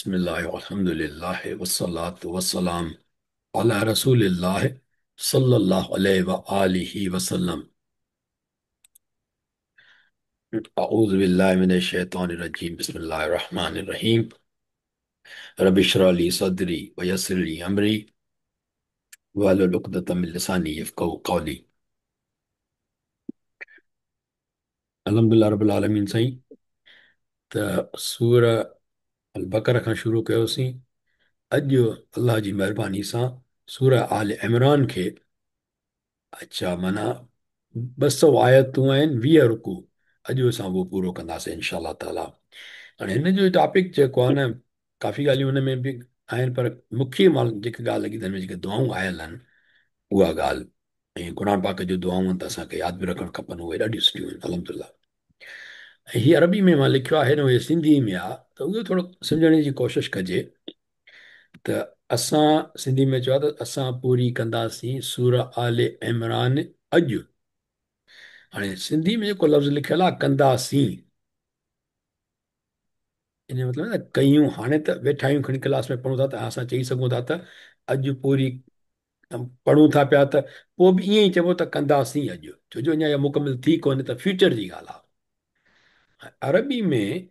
बिस्मिल्लाह अल्हम्दुलिल्लाह वस्सलातु वस्सलाम अला रसूलिल्लाह सल्लल्लाहु अलैहि व आलिहि वसल्लम। अऊज़ु बिल्लाहि मिनश शैतानिर रजीम। बिस्मिल्लाहिर रहमानिर रहीम। रब्बि इश्रह ली सदरी व यस्सिर ली अमरी वहलुल उक़दतम मिन लिसानी यफ़क़हू क़ौली। अल्हम्दुलिल्लाह रब्बिल आलमीन। साईं, त सूर अल बक़रा खां शुरू कयोसीं। अॼु अल्लाह जी महिरबानी सां सूर आल इमरान खे, अच्छा माना 200 आयतूं आहिनि, 20 रुकू। अॼु असां उहो पूरो कंदासीं इनशा ताला। हाणे हिन जो टॉपिक जेको आहे न, काफ़ी ॻाल्हियूं हुन में बि आहिनि, पर मुख्य मां जेकी ॻाल्हि लॻी त हिन में जेके दुआऊं आयल आहिनि उहा ॻाल्हि, ऐं क़ुर पाक जो दुआऊं आहिनि त असांखे यादि बि रखणु खपनि। उहे ॾाढियूं सुठियूं आहिनि अल्हम्दुलिल्लाह। ऐं हीअ अरबी में मां लिखियो आहे, हिन सिंधी में आहे, त उहो थोरो सम्झण जी कोशिशि कजे। त असां सिंधी में चयो आहे त असां पूरी कंदासीं सूर आल इमरान अॼु। हाणे सिंधी में जेको लफ़्ज़ लिखियलु आहे कंदासीं, इन जो मतिलबु न कयूं। हाणे त वेठा आहियूं, खणी क्लास में पढ़ूं था, त असां चई सघूं था त अॼु पूरी पढ़ूं था पिया, त पोइ बि ईअं ई चइबो त कंदासीं अॼु, छो जो अञा इहा मुकमिल थी कोन्हे, त फ्यूचर जी ॻाल्हि आहे। अरबी में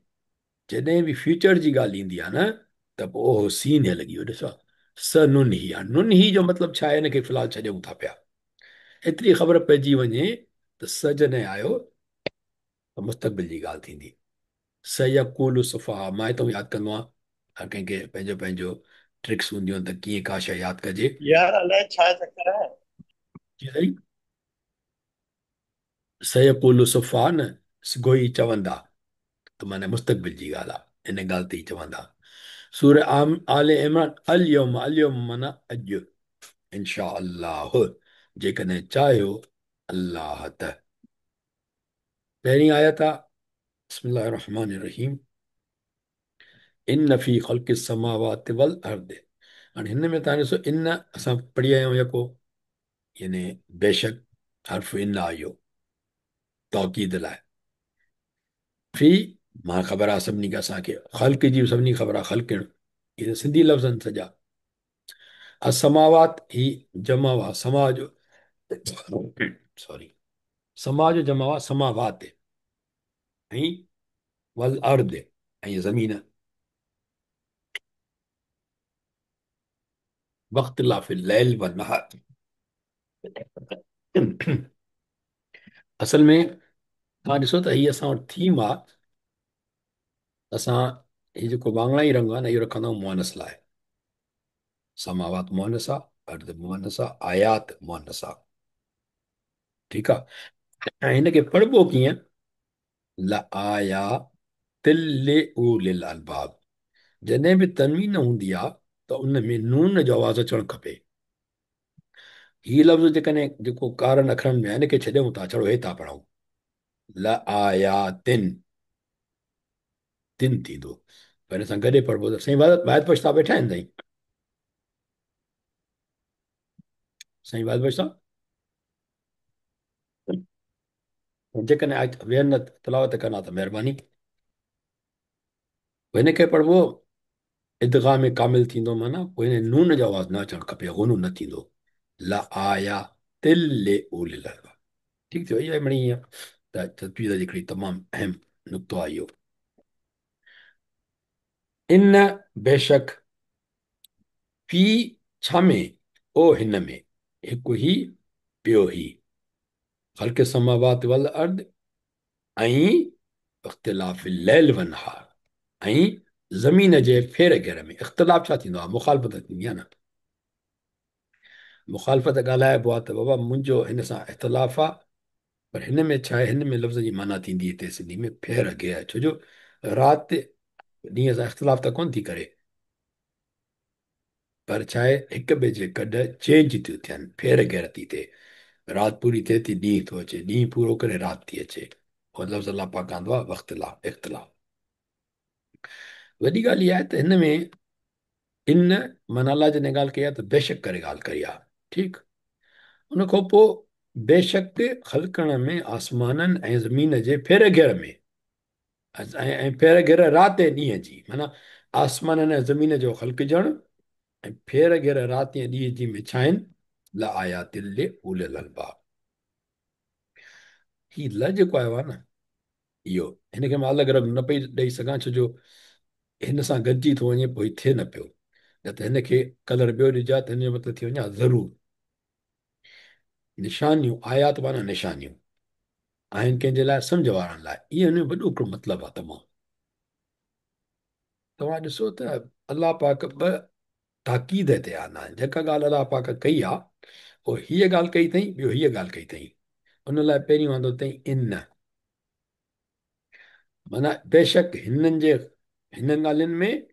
जॾहिं बि फ्यूचर जी ॻाल्हि ईंदी आहे न, त पोइ ओहो सीन लॻी वियो। ॾिसो, स नुन ही आहे। नुन ही जो मतिलबु छा आहे, हिनखे फ़िलहालु छॾियूं था पिया। एतिरी ख़बर पइजी वञे त स जॾहिं आयो त मुस्तक़बिल जी ॻाल्हि थींदी। सयकूल सुफ़हा, मां हितां यादि कंदो आहियां। हर कंहिंखे पंहिंजो पंहिंजो ट्रिक्स हूंदियूं आहिनि त कीअं का शइ यादि कजे। यार अलाए छा चक्कर आहे। जी साईं। सयकूल सुफ़हा न, गोई चवंदा, त माना मुस्तक़बिल जी ॻाल्हि आहे। इन ॻाल्हि ते ई चवंदा। सूर आल इमरान अल यौम माना अॼु, इनशा अल्लाह, जेकॾहिं चाहियो अल्लाह त। पहिरीं आयत आहे, बिस्मिल्लाहिर रहमानिर रहीम। इन फी ख़ल्क़ि समावाति वल अर्द। हाणे हिन में तव्हां ॾिसो, इन असां पढ़ी आया आहियूं यको, यानी बेशक, हर्फ़ इन आहे इहो तौकीद लाइ। फी, मां ख़बर आहे सभिनी खे, असांखे ख़ल्क़ जी सभिनी ख़बर आहे, ख़ल्क़िण इहे त सिंधी लफ़्ज़ आहिनि सॼा। असमावात ही जमा हुआ समाज, सॉरी, समाज जमा हुआ समावात, ऐं वल अर्द, ऐं ज़मीन। वख्तिलाफ़िल लैल व नहार। असल में तव्हां ॾिसो त हीअ असां वटि थीम आहे। असां हीउ जेको वाङणाई रंग आहे न, इहो रखंदा आहियूं मुअनस लाइ। समावात मुअनस आहे, अर्द मुअनस आहे, आयात मुअनस आहे। ठीकु आहे। ऐं हिनखे पढ़िबो कीअं? ल आया तिल उलिल अलबाब। जॾहिं बि तनवीन हूंदी आहे त उन में नून जो आवाज़ अचणु खपे। हीउ लफ़्ज़ जेकॾहिं जेको कारनि अखरनि में आहे, हिनखे छॾियूं था, छड़ो हे था पढ़ूं, ल आया तिन थींदो। पर हिन सां गॾे पढ़िबो त साईं वाहिद पछता वेठा आहिनि साईं। साईं वाहिद पछता जेकॾहिं वेहनि न तिलावत कंदा त महिरबानी। हिनखे पढ़िबो इदगाम में कामिल थींदो, माना पोइ हिन नून जो आवाज़ न अचणु खपे, गुनू न थींदो। ल आया तिल उलिल अलबाब। ठीकु थियो। इहा मिड़ी ईअं त तस्वीर जी हिकिड़ी तमामु अहम नुक़्तो आहे इहो। इन बेशक, फी छा में, ओ हिन में, हिकु ही ॿियो ही, ख़ल्क़ समावात वल अर्द, ऐं इख़्तिलाफ़ लैल व नहार, ऐं ज़मीन जे फेर घेर में। इख़्तिलाफ़ छा थींदो आहे? मुखालफ़त थींदी आहे न। मुखालफ़त ॻाल्हाइबो आहे त बाबा मुंहिंजो हिन सां इख़्तिलाफ़ आहे, पर हिन में छा आहे, हिन में लफ़्ज़ जी माना थींदी हिते सिंधी में फेर घेर। छो जो राति ॾींहं सां इख़्तिलाफ़ त कोन थी करे, पर छा आहे, हिक ॿिए जे गॾु चेंज थियूं थियनि, फेर घेर थी थिए। राति पूरी थिए थी, ॾींहुं थो अचे, ॾींहुं पूरो करे राति थी अचे। उहो लफ़्ज़ अलाह पाक आंदो आहे वख़्तिलाफ़, इख़्तिलाफ़। वॾी ॻाल्हि इहा आहे त हिन में इन माना अलाह जॾहिं ॻाल्हि कई आहे त बेशक करे ॻाल्हि कई आहे। ठीकु। उन खां पोइ बेशक ख़ल्क़ण में, आसमाननि ऐं ज़मीन जे फेर घेर में, ऐं फेर घेर राति ऐं ॾींहं जी, माना आसमान ऐं ज़मीन जो ख़ल्क़जण ऐं फेर घेर राति ऐं ॾींहं जी मिछाइनि ला आया तिले उलियल अलबाब। ही ल जेको आयो आहे न, इहो हिनखे मां अलॻि अलॻि न पई ॾेई सघां, छो जो हिन सां गॾिजी थो वञे, पोइ थिए न पियो। न त हिनखे कलर ॿियो ॾिजा त हिन जो मतिलबु थी वञे ज़रूरु। निशानियूं, आयात माना निशानियूं आहिनि कंहिंजे लाइ, सम्झ वारनि लाइ। इहो हिन जो वॾो हिकिड़ो मतिलबु आहे तमामु। तव्हां ॾिसो त अलाह पाक ॿ ताक़ीद ते आना आहिनि। जेका ॻाल्हि अलाह पाक कई आहे, पोइ हीअ ॻाल्हि कई अथई, ॿियो हीअ ॻाल्हि कई अथई। उन लाइ पहिरीं वांदो अथई इन, माना बेशक हिननि ॻाल्हियुनि में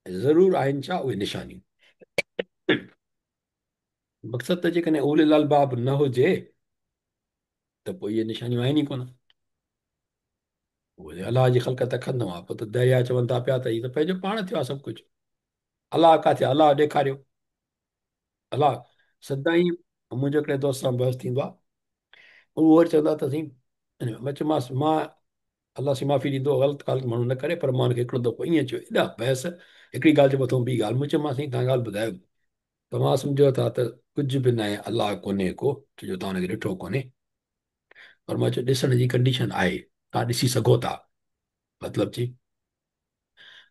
ज़रूरु आहिनि छा, उहे निशानियूं। मक़सदु त जेकॾहिं उलिल अलबाब न हुजे त पोइ इहे निशानियूं आहिनि ई कोन। उहे अलाह जी ख़ल्क़त कंदो आहे, पोइ त दरिया चवनि था पिया त हीअ त पंहिंजो पाण थियो आहे सभु कुझु। अलाह किथे, अलाह ॾेखारियो। अलाह सदाईं, मुंहिंजो हिकिड़े दोस्त सां बहस थींदो आहे, उहो वरी चवंदो आहे त साईं, मां चयोमांसि मां अलाह से माफ़ी ॾींदो, ग़लति ॻाल्हि माण्हू न करे, पर मां हुनखे हिकिड़ो दफ़ो ईअं चयो, एॾा बहस हिकिड़ी ॻाल्हि जे मथां ॿी ॻाल्हि। मूं चयोमांसि साईं तव्हां ॻाल्हि ॿुधायो, तव्हां सम्झो था त कुझु बि न आहे, अलाह कोन्हे को, छो जो तव्हां हुनखे ॾिठो कोन्हे। पर मां चयो ॾिसण जी कंडीशन आहे, तव्हां ॾिसी सघो था, मतिलबु जी,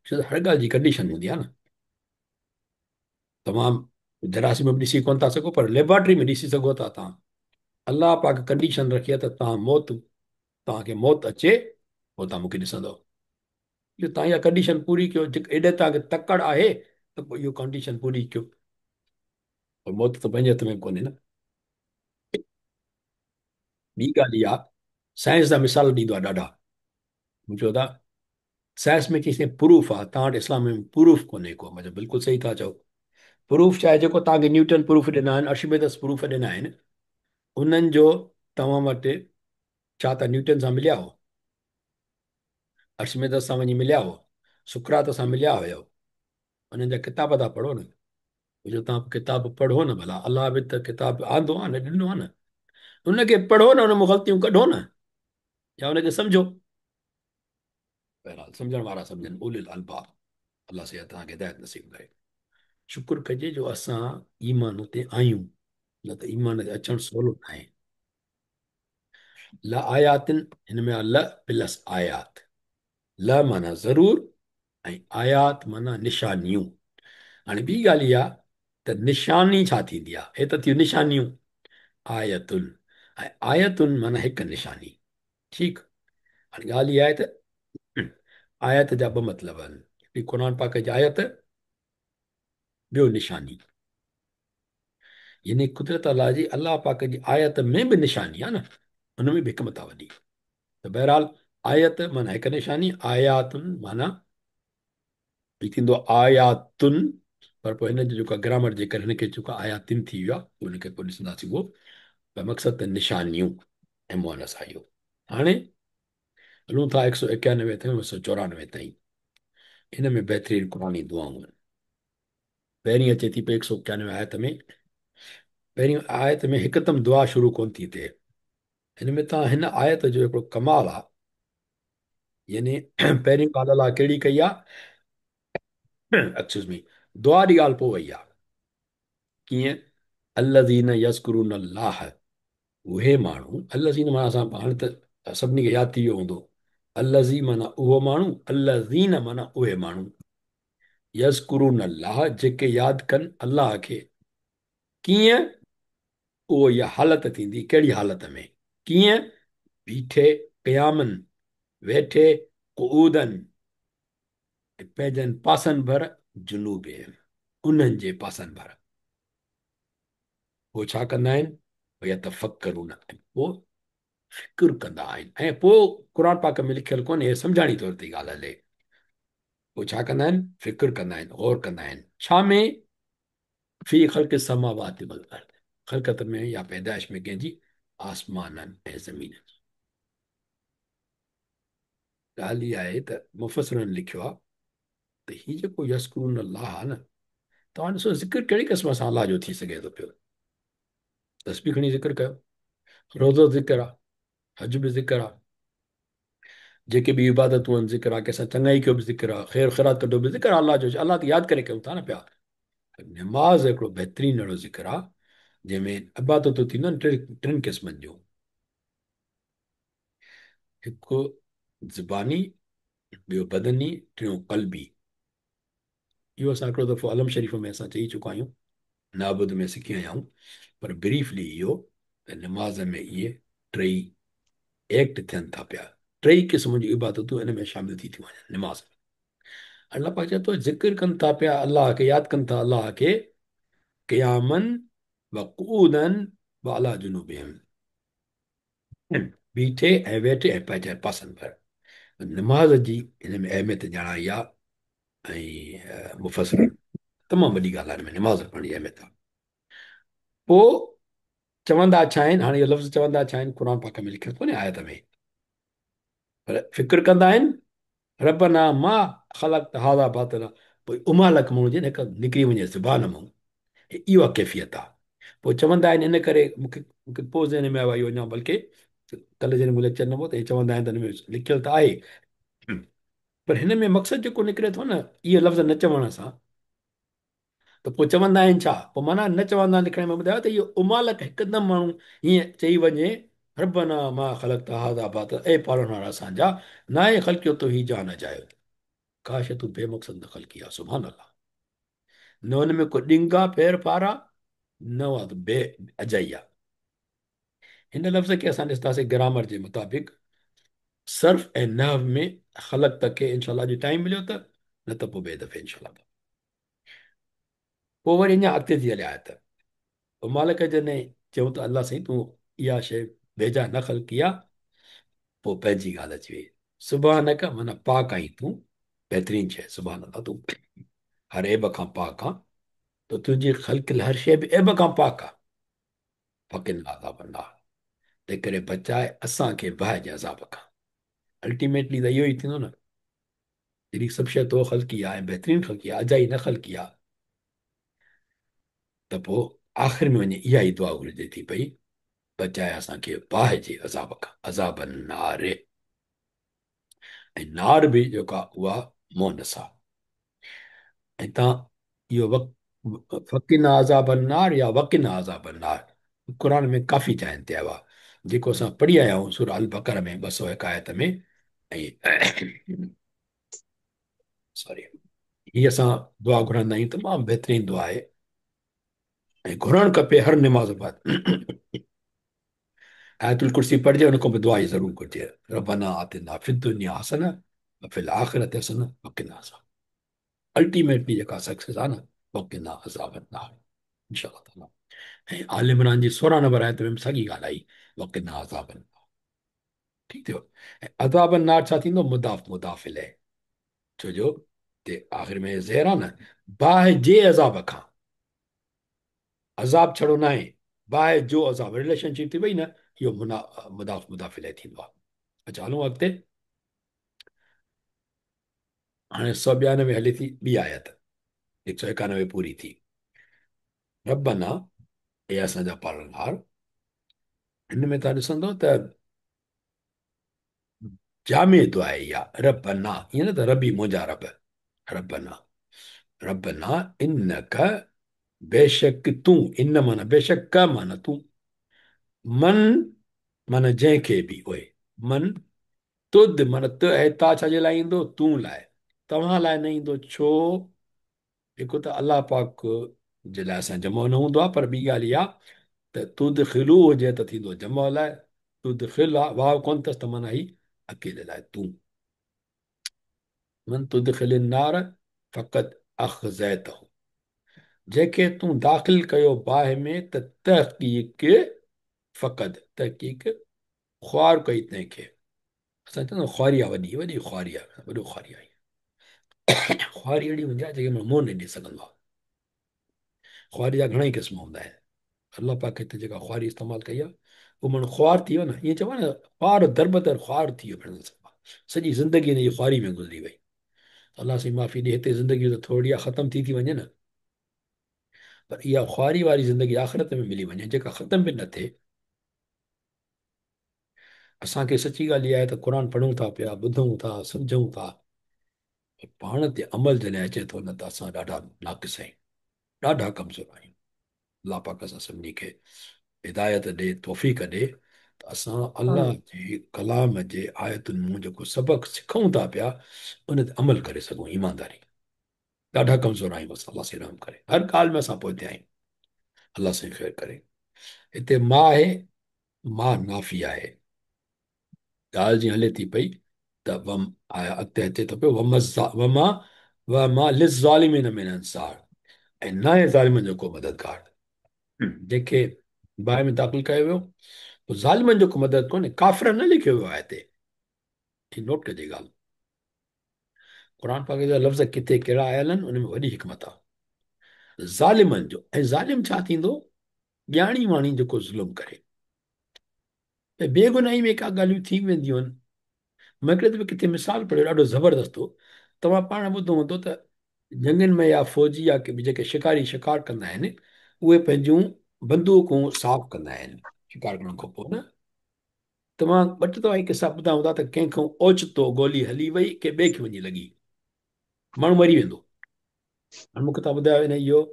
छो त हर ॻाल्हि जी कंडीशन हूंदी आहे न। तव्हां जरासीम में ॾिसी कोन था सघो, पर लेबोरेटरी में ॾिसी सघो था तव्हां। अलाह पाक कंडीशन रखी आहे त तव्हांखे मौत अचे, पोइ तव्हां मूंखे ॾिसंदव। इहो तव्हां इहा कंडीशन पूरी कयो, एॾे तव्हांखे तकड़ आहे त पोइ इहो कंडीशन पूरी कयो। पर मौत त पंहिंजे हथ में कोन्हे न। ॿी ॻाल्हि इहा, साइंस जा मिसाल ॾींदो आहे ॾाढा। मूं चयो था साइंस में कंहिंखे प्रूफ आहे, तव्हां वटि इस्लाम में प्रूफ कोन्हे को। मतलब बिल्कुलु सही था चओ। प्रूफ छा आहे, जेको तव्हांखे न्यूटन प्रूफ ॾिना आहिनि, अर्शीमेदस प्रूफ ॾिना आहिनि, उन्हनि जो तव्हां वटि छा त न्यूटन सां मिलिया हो, अर्शीमेदस सां वञी मिलिया हो, सुकरात सां मिलिया हुयो, उन्हनि जा किताब था पढ़ो न। जो तव्हां किताब पढ़ो न, भला अलाह बि त किताब आंदो आहे न, ॾिनो आहे न। उनखे पढ़ो न, उन में ग़लतियूं कढो न, या उनखे सम्झो। बहरहाल सम्झण वारा सम्झनि, उलिल अलबाब। अलाह से तव्हांखे हिदायत नसीब करे। शुक्र कजे जो असां ईमान ते आहियूं, न त ईमान ते अचणु सवलो न आहे। ल आयातिन, हिन में आहे ल प्लस आयात। ल माना ज़रूर, ऐं आयात माना निशानियूं। हाणे ॿी ॻाल्हि इहा त निशानी छा थींदी आहे, हे त थियूं निशानियूं, आयतुन। ऐं आयतुन माना हिकु निशानी। ठीकु। हाणे ॻाल्हि इहा आहे त आयत जा ॿ मतिलब आहिनि, हिकिड़ी क़ुर पाक जी आयत, ॿियो निशानी। यानी कुदरत अलाह जी, अलाह पाक जी आयत में बि निशानी आहे न, हुन में बि हिकमत आहे वॾी। त बहरहाल आयत माना हिकु निशानी, आयातुन माना ही थींदो आयातुन। पर पोइ हिन जो जेको आहे ग्रामर जे करे हिनखे जेको आहे आयातिन थी वियो आहे, हुनखे पोइ ॾिसंदासीं उहो। पर मक़सदु त निशानियूं ऐं मुअनस आहे इहो। हाणे हलूं था 191 ताईं 194 ताईं। हिन में बहितरीन क़ुरानी दुआऊं आहिनि। पहिरीं अचे थी पई 191 आयत में। पहिरीं आयत में हिकदमि दुआ शुरू कोन थी थिए। हिन में तव्हां हिन आयत जो हिकिड़ो कमाल आहे। यानी पहिरीं ॻाल्हि अलाह कहिड़ी कई आहे, एक्सक्यूज़ मी, दुआ जी ॻाल्हि पोइ वई आहे। कीअं, अल्लज़ीन यज़्कुरून अल्लाह, उहे माण्हू, अल्लज़ीन माना असां हाणे त सभिनी खे यादि थी वियो हूंदो। अल्लज़ी माना उहो माण्हू, अल्लज़ीन माना उहे माण्हू, यज़्कुरून अल्लाह जेके यादि कनि अल्लाह खे। कीअं, उहो इहा हालत थींदी, कहिड़ी हालत में, कीअं, बीठे क़यामनि, वेठे क़ुऊदनि, पंहिंजनि पासनि भर, जुनूब, उन्हनि जे पासनि भर। पोइ छा कंदा आहिनि, भैया तफ़क्करून, पोइ फिक्र कंदा आहिनि। ऐं पोइ क़ुर पाक में लिखियलु कोन्हे, सम्झाणी तौर ते ॻाल्हि हले। पोइ छा कंदा आहिनि, फिक्र कंदा आहिनि, गौर कंदा आहिनि। छा में, फी ख़ल्क़ समावाति वल अर्द, ख़ल्क़त में या पैदाइश में कंहिंजी, आसमाननि ऐं ज़मीन जी। ॻाल्हि इहा आहे त मुफ़सरनि लिखियो आहे त हीउ जेको यस्कुरून अलाह आहे न, तव्हां ॾिसो ज़िक्र कहिड़ी क़िस्म सां अलाह जो थी सघे थो पियो। तस्बीह खणी ज़िक्र कयो, रोज़ो ज़िक्र आहे, हज बि ज़िक्र आहे, जेके बि इबादतूं आहिनि ज़िक्र आहे, कंहिंसां चङाई कयो बि ज़िक्र आहे, ख़ैर ख़ैरात कढो बि ज़िक्र आहे, अलाह जो अलाह ते यादि करे कयूं था न पिया। निमाज़ हिकिड़ो बहितरीनु अहिड़ो ज़िक्र आहे जंहिंमें इबादतूं थींदियूं आहिनि टिनि क़िस्मनि जूं। हिकु ज़ुबानी, ॿियो बदनी, टियों क़ल्बी। इहो असां हिकिड़ो दफ़ो अलम शरीफ़ में असां चई चुका आहियूं, नाबुद में सिखी आया आहियूं। पर ब्रीफली इहो त निमाज़ में इहे टई एक्ट थियनि था पिया। टई क़िस्म जूं इबादतूं इन में शामिल थी थियूं वञनि निमाज़ में। अलाह पाक चए थो ज़िक्र कनि था पिया अलाह खे, यादि कनि था अलाह खे क़यामन व क़ूदन व अला जुनूबिहिम, बीठे ऐं वेठे ऐं पंहिंजे पासनि पर। निमाज़ जी हिन में अहमियत ॼाणाई आहे ऐं मुफ़सरनि तमामु वॾी ॻाल्हि आहे हिन में निमाज़ पढ़ण जी अहमियत आहे। पोइ चवंदा छा आहिनि, हाणे इहो लफ़्ज़ चवंदा छा आहिनि, क़ुर पाक में लिखियलु कोन्हे आयत में, पर फ़िक्र कंदा आहिनि रबना मां ख़लक़त हाज़ा बातिला। पोइ उमालक माण्हू जे हिकु निकिरी वञे ज़ुबान मां, इहा कैफ़ियत आहे। पोइ चवंदा आहिनि इन करे मूंखे मूंखे पोइ ज़हन में आयो आहे इहो अञा, बल्कि कल्ह जॾहिं मूं लेक्चर न हो त हे चवंदा आहिनि त हिन में लिखियलु त आहे, पर हिन में मक़सदु जेको निकिरे थो न, इहे लफ़्ज़ न चवण सां, त पोइ चवंदा आहिनि छा, पोइ माना न चवंदा लिखण में ॿुधायो त इहो उमालक हिकदमि माण्हू हीअं चई वञे रबना मां ख़लक़त हाज़ा बातिला, ए पालणहार असांजा, ना आहे ख़लकियो तो ही जान अजायो, काश तूं बेमक़सद न ख़लकी आहे, सुभान अल्लाह। न हुन में को ॾिंगा पैर पारा, न उहा त बे अजाई आहे। हिन लफ़्ज़ खे असां ॾिसंदासीं ग्रामर जे मुताबिक़ सर्फ़ ऐं नहव में ख़लक़त खे इनशाला अॼु टाइम मिलियो त, न त पोइ ॿिए दफ़े इनशाला। पोइ वरी अञा अॻिते थी हलिया त पोइ मालिक जॾहिं चयूं त अलाह साईं तूं इहा शइ बेजा न ख़लकी आहे, पोइ पंहिंजी ॻाल्हि अची वई, सुभाणे न माना पाक आई तूं, बहितरीनु शइ सुभाणे अलाह तूं हर ऐब खां पाक आहे, त तुंहिंजी ख़लकियल हर शइ बि ऐब खां पाक आहे। फ़किन आज़ाब नार, तंहिं करे बचाए असांखे बाहि जे अज़ाब खां। अल्टीमेटली त इहो ई थींदो न, जहिड़ी सभु शइ तो ख़लकी आहे ऐं बहितरीनु ख़लकी आहे, अजाई न ख़लकी आहे, त पोइ आख़िर में वञी इहा ई दुआ घुरिजे थी पई, बचाए असांखे बाहि जे अज़ाब खां, अज़ाब नारे। ऐं नार बि जेका उहा मोनस आहे। ऐं तव्हां इहो फ़कीन आज़ाब नार या वकिन आज़ाब नार, क़ुर में काफ़ी जाइनि ते आयो आहे, जेको असां पढ़ी आया आहियूं सूर अल बकर में 201 आयत में। ऐं सॉरी, हीअ असां दुआ घुरंदा आहियूं, तमामु बहितरीनु दुआ आहे ऐं घुरणु खपे हर निमाज़ बाद। आयतुल कुर्सी पढ़िजे, हुन खां पोइ दुआ जी ज़रूरु घुरिजे, रबना आतिना फिद दुनिया हसन व फिल आख़िरत हसन वक़िना अज़ाब। अल्टीमेटली जेका सक्सेस आहे न, वक़िना अज़ाब नार, इंशाअल्लाह ताला। ऐं आल इमरान जी 16 नंबर आयत में साॻी ॻाल्हि आई, वक़िना अज़ाब नार। ठीकु थियो। ऐं अज़ाब नार छा थींदो, मुदाफ़ मुदाफ़ इलैह, छो जो ते आख़िर में ज़हर आहे न, बाहि जे अज़ाब खां, अज़ाब छड़ो न आहे, बाहि जो अज़ाब, रिलेशनशिप थी वई न, इहो मुदाफ़ मुदाफ़ इलैह थींदो आहे। अच्छा हलूं अॻिते। हाणे 192 हले थी ॿी आयत, 191 पूरी थी। रबना, हे असांजा पालनहार, हिन में तव्हां ॾिसंदो त जामे दुआ आहे इहा, रबना, ईअं न त रबी मुंहिंजा रब, रबना, रबना इनक, बेशक तूं, इन माना बेशक का माना तूं, मन माना जंहिंखे बि उहे, मन तुद माना त ऐं ता छाजे लाइ ईंदो, तूं लाइ, तव्हां लाइ न ईंदो, छो, हिकु त अलाह पाक जे लाइ असां जमो न हूंदो आहे, पर ॿी ॻाल्हि इहा त तुद खिलू हुजे त थींदो जमो लाइ, तुद खिल आहे वाह कोन अथसि त माना ही अकेले लाइ तूं। मन तुद खिल नार फ़क़त अख़ज़ैत, जंहिंखे तूं दाख़िल कयो बाहि में त तहक़ीक़, फ़क़त तहक़ीक़ ख़्वार कई तंहिंखे, असां चवंदा आहियूं ख़्वारी आहे, वॾी वॾी ख़्वारी आहे, वॾो ख़्वारी आहे। ख़्वारी अहिड़ी हूंदी आहे जेके माण्हू मुंहुं न ॾेई सघंदो आहे। ख़्वारी जा घणेई क़िस्म हूंदा आहिनि, अलाह पाक हिते जेका ख़्वारी इस्तेमालु कई आहे, उहो माण्हू ख़्वार थी वियो न, ईअं चइबो आहे न, ख़्वार दरबदर ख़्वार थी वियो पिण, सॼी ज़िंदगी हिन जी ख़्वारी में गुज़री वई। अलाह साईं माफ़ी ॾे, हिते ज़िंदगी त थोरी आहे, ख़तमु थी वञे न, पर इहा ख़्वारी वारी ज़िंदगी आख़िरत में मिली वञे, जेका ख़तम बि न थिए। असांखे सची ॻाल्हि इहा आहे त क़ुर पढ़ूं था पिया, ॿुधूं था, सम्झूं था, पर पाण ते अमल जॾहिं अचे थो न, त असां ॾाढा नाक़िस आहियूं, ॾाढा कमज़ोर आहियूं। अलाह पाक असां सभिनी खे हिदायत ॾे, तौफ़ीक़ ॾे, त असां अलाह आमीन। जे कलाम जे आयतुनि मूं जेको सबक़ु सिखूं था पिया, उन ते अमल करे सघूं ईमानदारी। ॾाढा कमज़ोर आहियूं असां, अलाह से रहम करे, हर ॻाल्हि में असां पोइते आहियूं। अलाह साईं ख़ैर करे। हिते मां आहे, मां नाफ़ी आहे। ॻाल्हि जीअं हले थी पई त वम आया अॻिते अचे थो पियो वमा वमा लिज़ालिमीन मिन अंसार, ऐं न आहे ज़ालिमनि जो को मददगार। जंहिंखे बाहि में दाख़िल कयो वियो, ज़ालिमनि जो को मदद कोन्हे, काफ़िर न लिखियो वियो आहे हिते। ही नोट कजे ॻाल्हि। क़ुर पाक जा लफ़्ज़ किथे कहिड़ा आयल आहिनि, उन में वॾी हिकमत आहे। ज़ालिमनि जो, ऐं ज़ालिम छा थींदो? ॼाणी वाणी जेको ज़ुल्म करे। ऐं बेगुनाही में का ॻाल्हियूं थी वेंदियूं आहिनि। मां हिकिड़े दफ़े किथे मिसाल पढ़ियो, ॾाढो ज़बरदस्त हो। तव्हां पाण ॿुधो हूंदो त जंगनि में या फ़ौजी या जेके शिकारी शिकार कंदा आहिनि, उहे पंहिंजूं बंदूकूं साफ़ कंदा आहिनि शिकार करण खां पोइ न। तव्हां ॿ टे दफ़ा हिकु किसा ॿुधा हूंदा त कंहिंखां ओचितो गोली हली वई, के ॿिए खे वञी लॻी, माण्हू मरी वेंदो। हाणे मूंखे तव्हां ॿुधायो न, इहो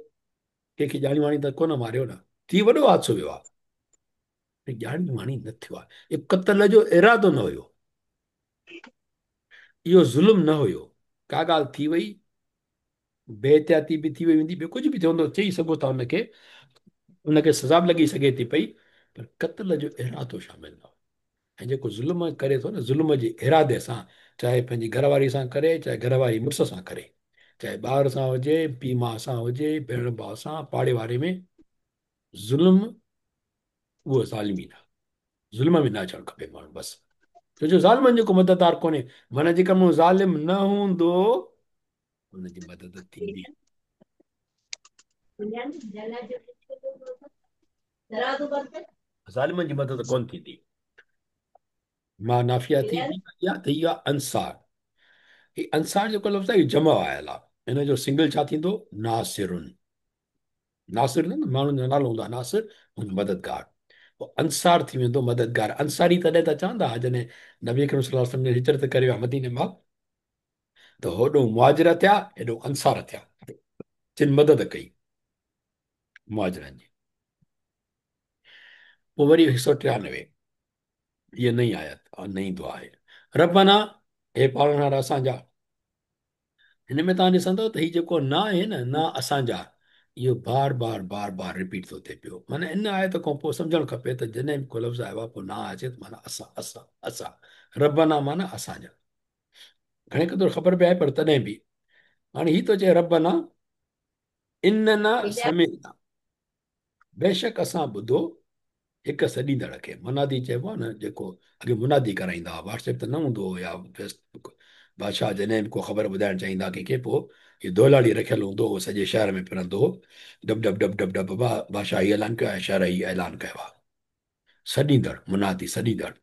कंहिंखे ॼाणी वाणी त कोन मारियो न, थी वॾो हादसो वियो आहे, पर ॼाणी वाणी न थियो आहे। इहो क़त्ल जो इरादो न हुयो, इहो ज़ुल्म न हुयो, का ॻाल्हि थी वई, बेहतियाती बि थी वई हूंदी, ॿियो कुझु बि थियो हूंदो, चई सघो था उनखे सज़ा बि लॻी सघे थी पई, पर क़त्ल जो इरादो शामिल न हो। ऐं जेको ज़ुल्म करे थो न, ज़ुल्म जे इरादे सां, चाहे पंहिंजी घरवारी सां करे, चाहे घरवारी मुड़ुस सां करे, चाहे ॿार सां हुजे, पीउ माउ सां हुजे, भेण भाउ सां, पाड़े वारे में, ज़ुल्म उहो ज़ालिमी न, ज़ुल्म में न अचणु खपे माण्हू बसि। छो जो ज़ालिमनि जो को मददगार कोन्हे। माना जेका मूं ज़ालिम न हूंदो, हुनजी मदद थींदी। ज़ालिमनि जी मदद कोन थींदी। मां नाफ़िया थी ॿी ॻाल्हि इहा त इहा अंसार, ही अंसार जेको लफ़्ज़ आहे, इहो जमा आयल आहे। हिन जो सिंगल छा थींदो? नासिरुन। नासिर न माण्हुनि जो नालो हूंदो आहे नासिर, हुन मददगार। पोइ अंसार थी वेंदो मददगार। अंसारी तॾहिं त चवंदा हुआ जॾहिं नबी करीम सल्लल्लाहु अलैहि वसल्लम ने हिजरत करे विया मदीने मां, त होॾो मुहाजिर थिया, हेॾो अंसार थिया, जिन मदद कई मुहाजिरनि जी। पोइ वरी 193 इहा नई आयत और नई दुआ आहे। रबना, हे पालनहार असांजा। हिन में तव्हां ॾिसंदव त हीउ जेको न आहे न, न असांजा, इहो बार बार बार बार रिपीट थो थिए पियो। माना इन आयत खां पोइ सम्झणु खपे त जॾहिं बि को लफ़्ज़ आयो आहे, पोइ न अचे त माना असां असां असां। रबना माना असांजा। घणे क़दुरु ख़बर पए, पर तॾहिं बि हाणे हीउ थो चए रबना इनना समिअना, बेशक असां ॿुधो हिकु सॾींदड़ खे। मुनादी चइबो आहे न, जेको अॻे मुनादी कराईंदा हुआ, व्हाट्सएप त न हूंदो हो, या फेसबुक। बादशाह जॾहिं बि को ख़बर ॿुधाइणु चाहींदा कंहिंखे, पोइ इहो दोलाड़ी रखियलु हूंदो, उहो सॼे शहर में फिरंदो हो, dub dub dub dub dub, बादशाह हीउ ऐलान कयो आहे, शहर हीउ ऐलान कयो आहे। सॾींदड़, मुनादी सॾींदड़।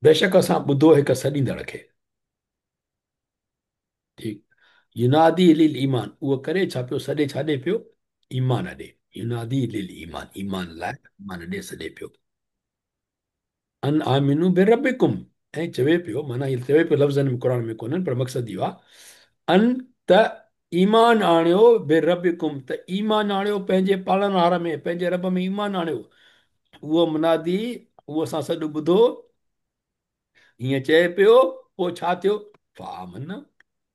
बेशक असां ॿुधो हिकु सॾींदड़ खे। ठीकु। युनादी लिल ईमान, उहो करे छा पियो? सॾे छाॾे पियो? ईमान ॾे। युनादी लिल ईमान, ईमान लाइ ईमान ॾे सॾे पियो। अन आमिनू बे रबिकुम, ऐं चवे पियो, माना हीउ चवे पियो, लफ़्ज़नि में क़ुर में कोन्हनि, पर मक़सदु इहो आहे, अन त ईमान आणियो बे रबिकुम, त ईमान आणियो पंहिंजे पालनहार में, पंहिंजे रब में ईमान आणियो। उहो मुनादी, उहो असां सॾु ॿुधो, हीअं चए पियो, पोइ छा थियो? फामन,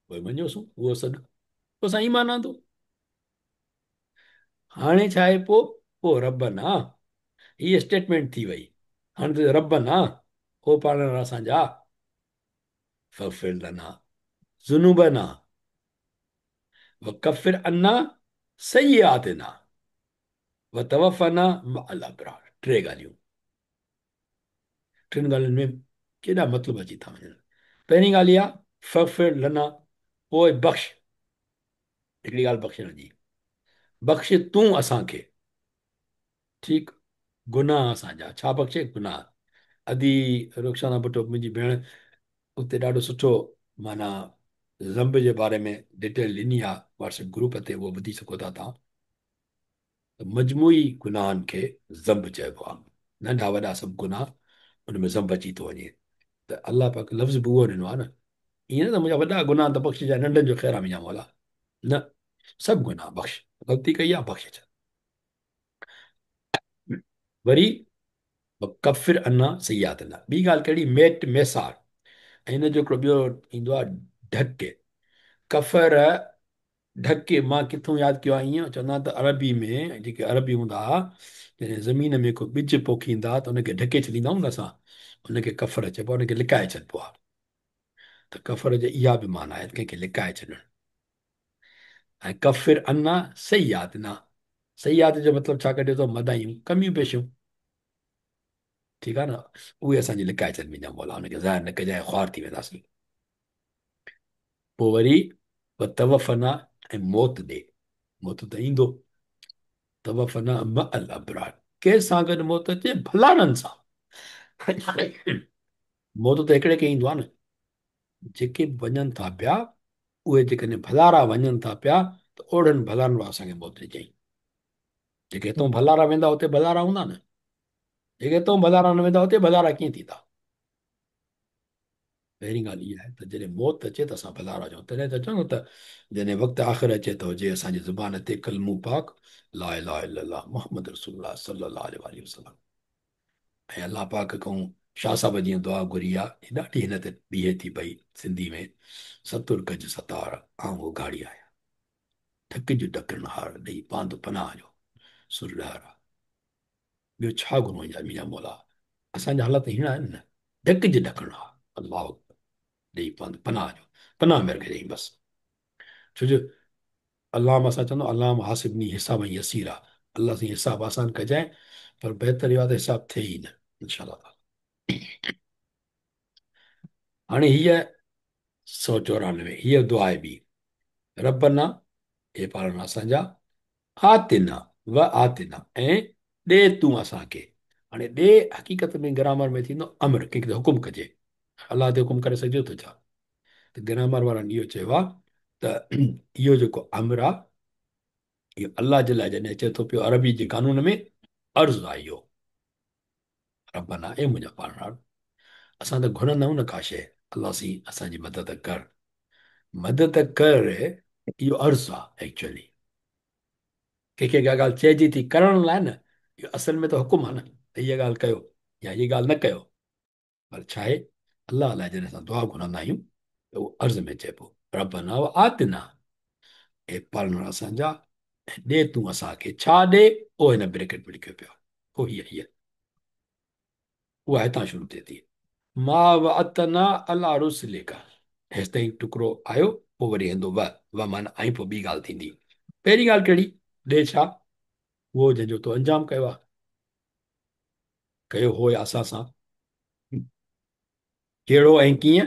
पोइ मञोसूं उहो सॾु, पोइ असां ईमान आंदो। हाणे छा आहे? पोइ रबना, हीअ स्टेटमेंट थी वई। हाणे त रबना, हो पालनहार असांजा, फग़फिर लना ज़ुनूबना वकफ़िर अना सय्यिआतिना वतवफ़ना मअल अबरार। टे ॻाल्हियूं। टिनि ॻाल्हियुनि में केॾा मतिलब अची था वञनि। पहिरीं ॻाल्हि इहा, फ़ग़फिर लना, पोइ बख़्श। हिकिड़ी ॻाल्हि बख़्शण जी, बख़्श तूं असांखे। ठीकु। गुनाह असांजा, छा बख़्शे? गुनाह। अदी रुखसाना भुटो, मुंहिंजी भेण, उते ॾाढो सुठो, माना ज़ंब जे बारे में डिटेल ॾिनी आहे व्हाट्सएप ग्रुप ते, उहो ॿुधी सघो था तव्हां। त मजमूई गुनाहनि खे ज़ंब चइबो आहे, नंढा वॾा सभु गुनाह, हुन में ज़ंब अची थो वञे। त अलाह पाक लफ़्ज़ बि उहो ॾिनो आहे न। ईअं न त मुंहिंजा वॾा गुनाह त बख़्शिजाइ, नंढनि जो ख़ैर आहे मुंहिंजा मौला। न, सभु गुनाह बख़्श, ग़लती कई आहे बख़्श छॾ। वरी कफ़िर अना सयातना, ॿी ॻाल्हि कहिड़ी, मेट मेसार। ऐं हिन जो हिकिड़ो ॿियो ईंदो आहे, ढके। कफ़र, ढके, मां किथां यादि कयो आहे, ईअं चवंदा त अरबी में जेके अरबी हूंदा हुआ, जॾहिं ज़मीन में को ॿिज पोखींदा त हुनखे ढके छॾींदा आहियूं न असां, हुनखे कफ़र चइबो आहे, हुनखे लिकाए छॾिबो आहे। त कफ़र जो इहा बि माना आहे, कंहिंखे लिकाए छॾणु। ऐं कफ़िर अना सयातना, सयाद जो मतिलबु छा कढियो अथव, मदायूं, कमियूं पेशियूं। ठीकु आहे न, उहे असांजी लिकाए छॾींदा मौला, हुनखे ज़ाहिर न कजांइ, ख़्वार थी वेंदासीं। पोइ वरी तवफ़ना, ऐं मौत ॾे, मौत त ईंदो। तवफ़ना मअल अबरार, कंहिंसां गॾु मौत अचे, भलारनि सां। मौत त हिकिड़े खे ईंदो आहे न, जेके बि वञनि था पिया, उहे जेकॾहिं भलारा वञनि था पिया, त ओढ़नि भलारनि वारा असांखे मौत ॾिजईं। जेके हितां भलारा वेंदा हुते भलारा हूंदा न, जेके हितां भलारा न वेंदा हुते भलारा कीअं थींदा। पहिरीं ॻाल्हि इहा आहे त जॾहिं मौत अचे त असां भलारा हुजूं, तॾहिं त चऊं त जॾहिं वक़्तु आख़िर अचे थो, हुजे असांजी ज़ुबान ते कलमू पाक, ला इलाहा इल्लल्लाह मुहम्मद रसूलुल्लाह सल्लल्लाहु अलैहि वसल्लम। ऐं अलाह पाक खां शाह साहिब जीअं दुआ घुरी आहे, ॾाढी हिन ते बीहे थी पई सिंधी में, सतुर गज सतार आऊं उघाड़ी आया, ढक जो ढकणहार ॾेई पांधि पनाह जो सुरॾार। ॿियो छा गुनो आहे मुंहिंजा मौला, असांजा हालत हीअं आहिनि न, ढक जो ढकणहार, अलाह ॾेई पांधि पनाह जो, पनाह में रखियईं बसि। छो जो अलाह असां चवंदो, अलाह हासिबनी हिसाब यसीर आहे, अलाह सां हिसाब आसान कजांइ, पर बहितर इहो आहे त हिसाब थिए ई न, इनशा। हाणे हीअ 194, हीअ दुआ आहे ॿी, रबना, हे पालना असांजा, आतिना व आतिना, ऐं ॾे तूं असांखे। हाणे ॾे हक़ीक़त में ग्रामर में थींदो अमर, कंहिंखे हुकुम कजे, अलाह ते हुकुम करे सघियो थो छा। त ग्रामर वारनि इहो चयो आहे त इहो जेको अमर आहे, इहो अलाह जे लाइ जॾहिं अचे थो पियो अरबी जे कानून में, अर्ज़ु आहे इहो, रबना, ए मुंहिंजा पालणार, असां त घुरंदा आहियूं न का शइ, अलाह सी असांजी मदद कर, मदद कर, इहो अर्ज़ु आहे एक्चुअली। कंहिंखे का ॻाल्हि चइजी थी करण लाइ न, इहो असल में त हुकुम आहे न, त इहा ॻाल्हि कयो या इहा ॻाल्हि न कयो। पर छा आहे, अलाह लाइ जॾहिं असां दुआ घुरंदा आहियूं त उहो अर्ज़ में चइबो, रबना व आतिना, ए पालणार असांजा, ऐं ॾे तूं असांखे, छा ॾे, उहो हिन ब्रेकेट में लिखियो पियो आहे, पोइ हीअ उहा हितां शुरू थिए थी, मा व अतना अला रुसलिका, हेसि ताईं टुकड़ो आयो, पोइ वरी ईंदो व माना, ऐं पोइ ॿी ॻाल्हि थींदी। पहिरीं ॻाल्हि कहिड़ी, ॾे छा, उहो जंहिंजो तो अंजाम कयो आहे, कयो हो या असां सां, कहिड़ो ऐं कीअं,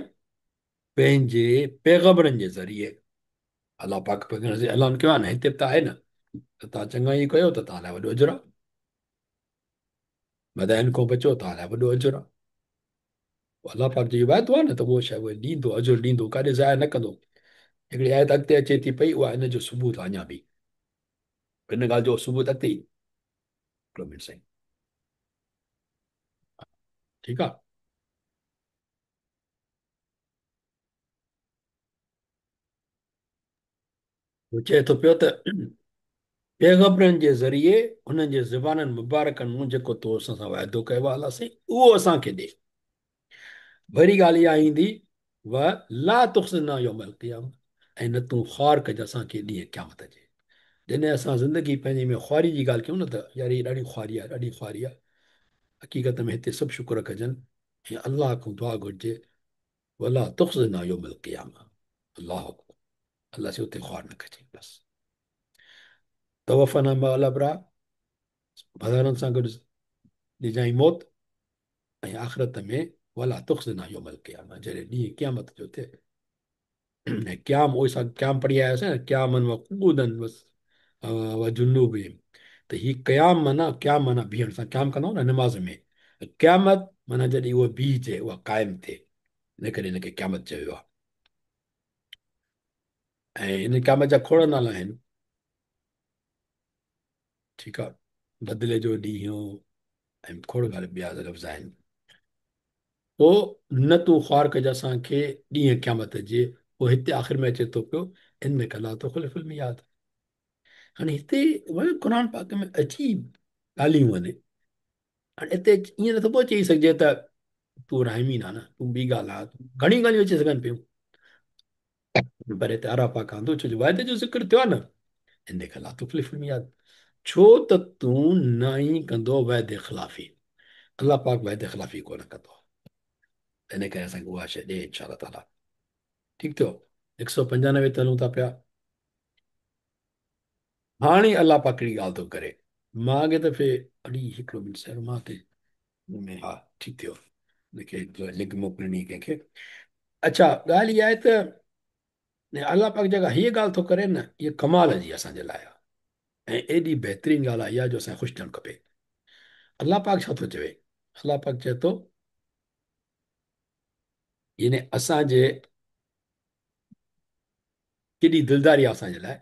पंहिंजे पैगंबरनि जे ज़रिए। अलाह पाक पैगंबर जे ऐलान कयो आहे न, हिते बि त आहे न, त तव्हां चङा ई कयो त तव्हां लाइ वॾो अजुर आहे, मदाइन खां बचो तव्हां लाइ वॾो अजुर आहे। अलाह पाक जी वाइदो आहे न, त उहो शइ उहो ॾींदो, अजुर ॾींदो, काॾे ज़ाया न कंदो। हिकिड़ी आयत अॻिते अचे थी पई, उहा हिन जो सबूत आहे अञा बि, हिन ॻाल्हि जो सबूत अॻिते ई, हिकिड़ो मिंट साईं, ठीकु आहे। हू चए थो पियो त पैगंबरनि जे ज़रिए हुननि जे ज़बाननि मुबारकनि मूं जेको तो असां सां वाइदो कयो आहे, अलाह साईं, उहो असांखे ॾे। वरी ॻाल्हि इहा ईंदी, व ला तुख़्ज़िना यौमल क़ियामह, ऐं न तूं ख़्वार कजे असांखे ॾींहुं क़यामत जे। जॾहिं असां ज़िंदगी पंहिंजी में ख़्वारी जी ॻाल्हि कयूं न, त यार हीअ ॾाढी ख़्वारी आहे, ॾाढी ख़्वारी आहे। हक़ीक़त में हिते सभु शुक्र कजनि, ऐं अलाह खां दुआ घुरिजे, वला तुख़्ज़िना यौमल क़ियामह, अलाह अकबर, अलाह से उते ख़्वार न कजे बसि। तवफ़ना मअल अबरार, भलारनि सां गॾु ॾिजाई मौत, ऐं आख़िरत में वला तुख़्ज़िना यौमल क़ियामह, जॾहिं ॾींहुं क़यामत जो थिए। ऐं क़याम, उहे असां क़याम पढ़ी आयासीं न, क़यामनि वक़ूदनि बसि व जुनूबिहिम, त हीउ क़याम माना, क़याम माना बीहण, सां क़याम कंदा आहियूं न निमाज़ में, क़यामत माना जॾहिं उहा बीहजे, उहा क़ाइमु थिए, इन करे हिनखे क़यामत चयो आहे। ऐं हिन क़यामत जा खोड़ नाला आहिनि, ठीकु आहे, बदिले जो ॾींहुं, ऐं खोड़ ॻाल्हि ॿिया लफ़्ज़ आहिनि। पोइ न तूं ख़्वार कजां असांखे ॾींहं क़यामत जे। पोइ हिते आख़िर में अचे थो पियो इन में कला तो ख़ुलिफ़ुल मियाद। हाणे हिते वरी क़ुर पाक में अजीब ॻाल्हियूं आहिनि। हाणे हिते ईअं नथो पियो चई सघिजे त तूं रहमीन आहे न, तूं ॿी ॻाल्हि आहे, घणी ॻाल्हियूं अची सघनि पियूं। पर हिते अरा पाक आंदो छो जो वाइदे जो ज़िक्र थियो आहे न, इन कला तो ख़ुलिफ़ुल मियाद। छो त तूं न ई कंदो वाइदे ख़िलाफ़ी। अलाह पाक वाइदे ख़िलाफ़ी कोन कंदो आहे। इन करे असांखे उहा शइ ॾे इनशा ताला। ठीकु थियो। 195 ते हलूं था पिया। हाणे अलाह पाक हिकिड़ी ॻाल्हि थो करे। मां अॻे दफ़े अड़ी हिकिड़ो मिंट सर मां ते में हा ठीकु थियो। मूंखे लिंक मोकिलणी कंहिंखे। अच्छा ॻाल्हि इहा आहे त अलाह पाक जेका हीअ ॻाल्हि थो करे न, इहा कमाल जी असांजे लाइ आहे। ऐं एॾी बहितरीनु ॻाल्हि आहे इहा जो असांखे ख़ुशि थियणु खपे। अलाह पाक छा थो चवे? अलाह पाक चए थो यानी असांजे केॾी दिलदारी आहे असांजे लाइ।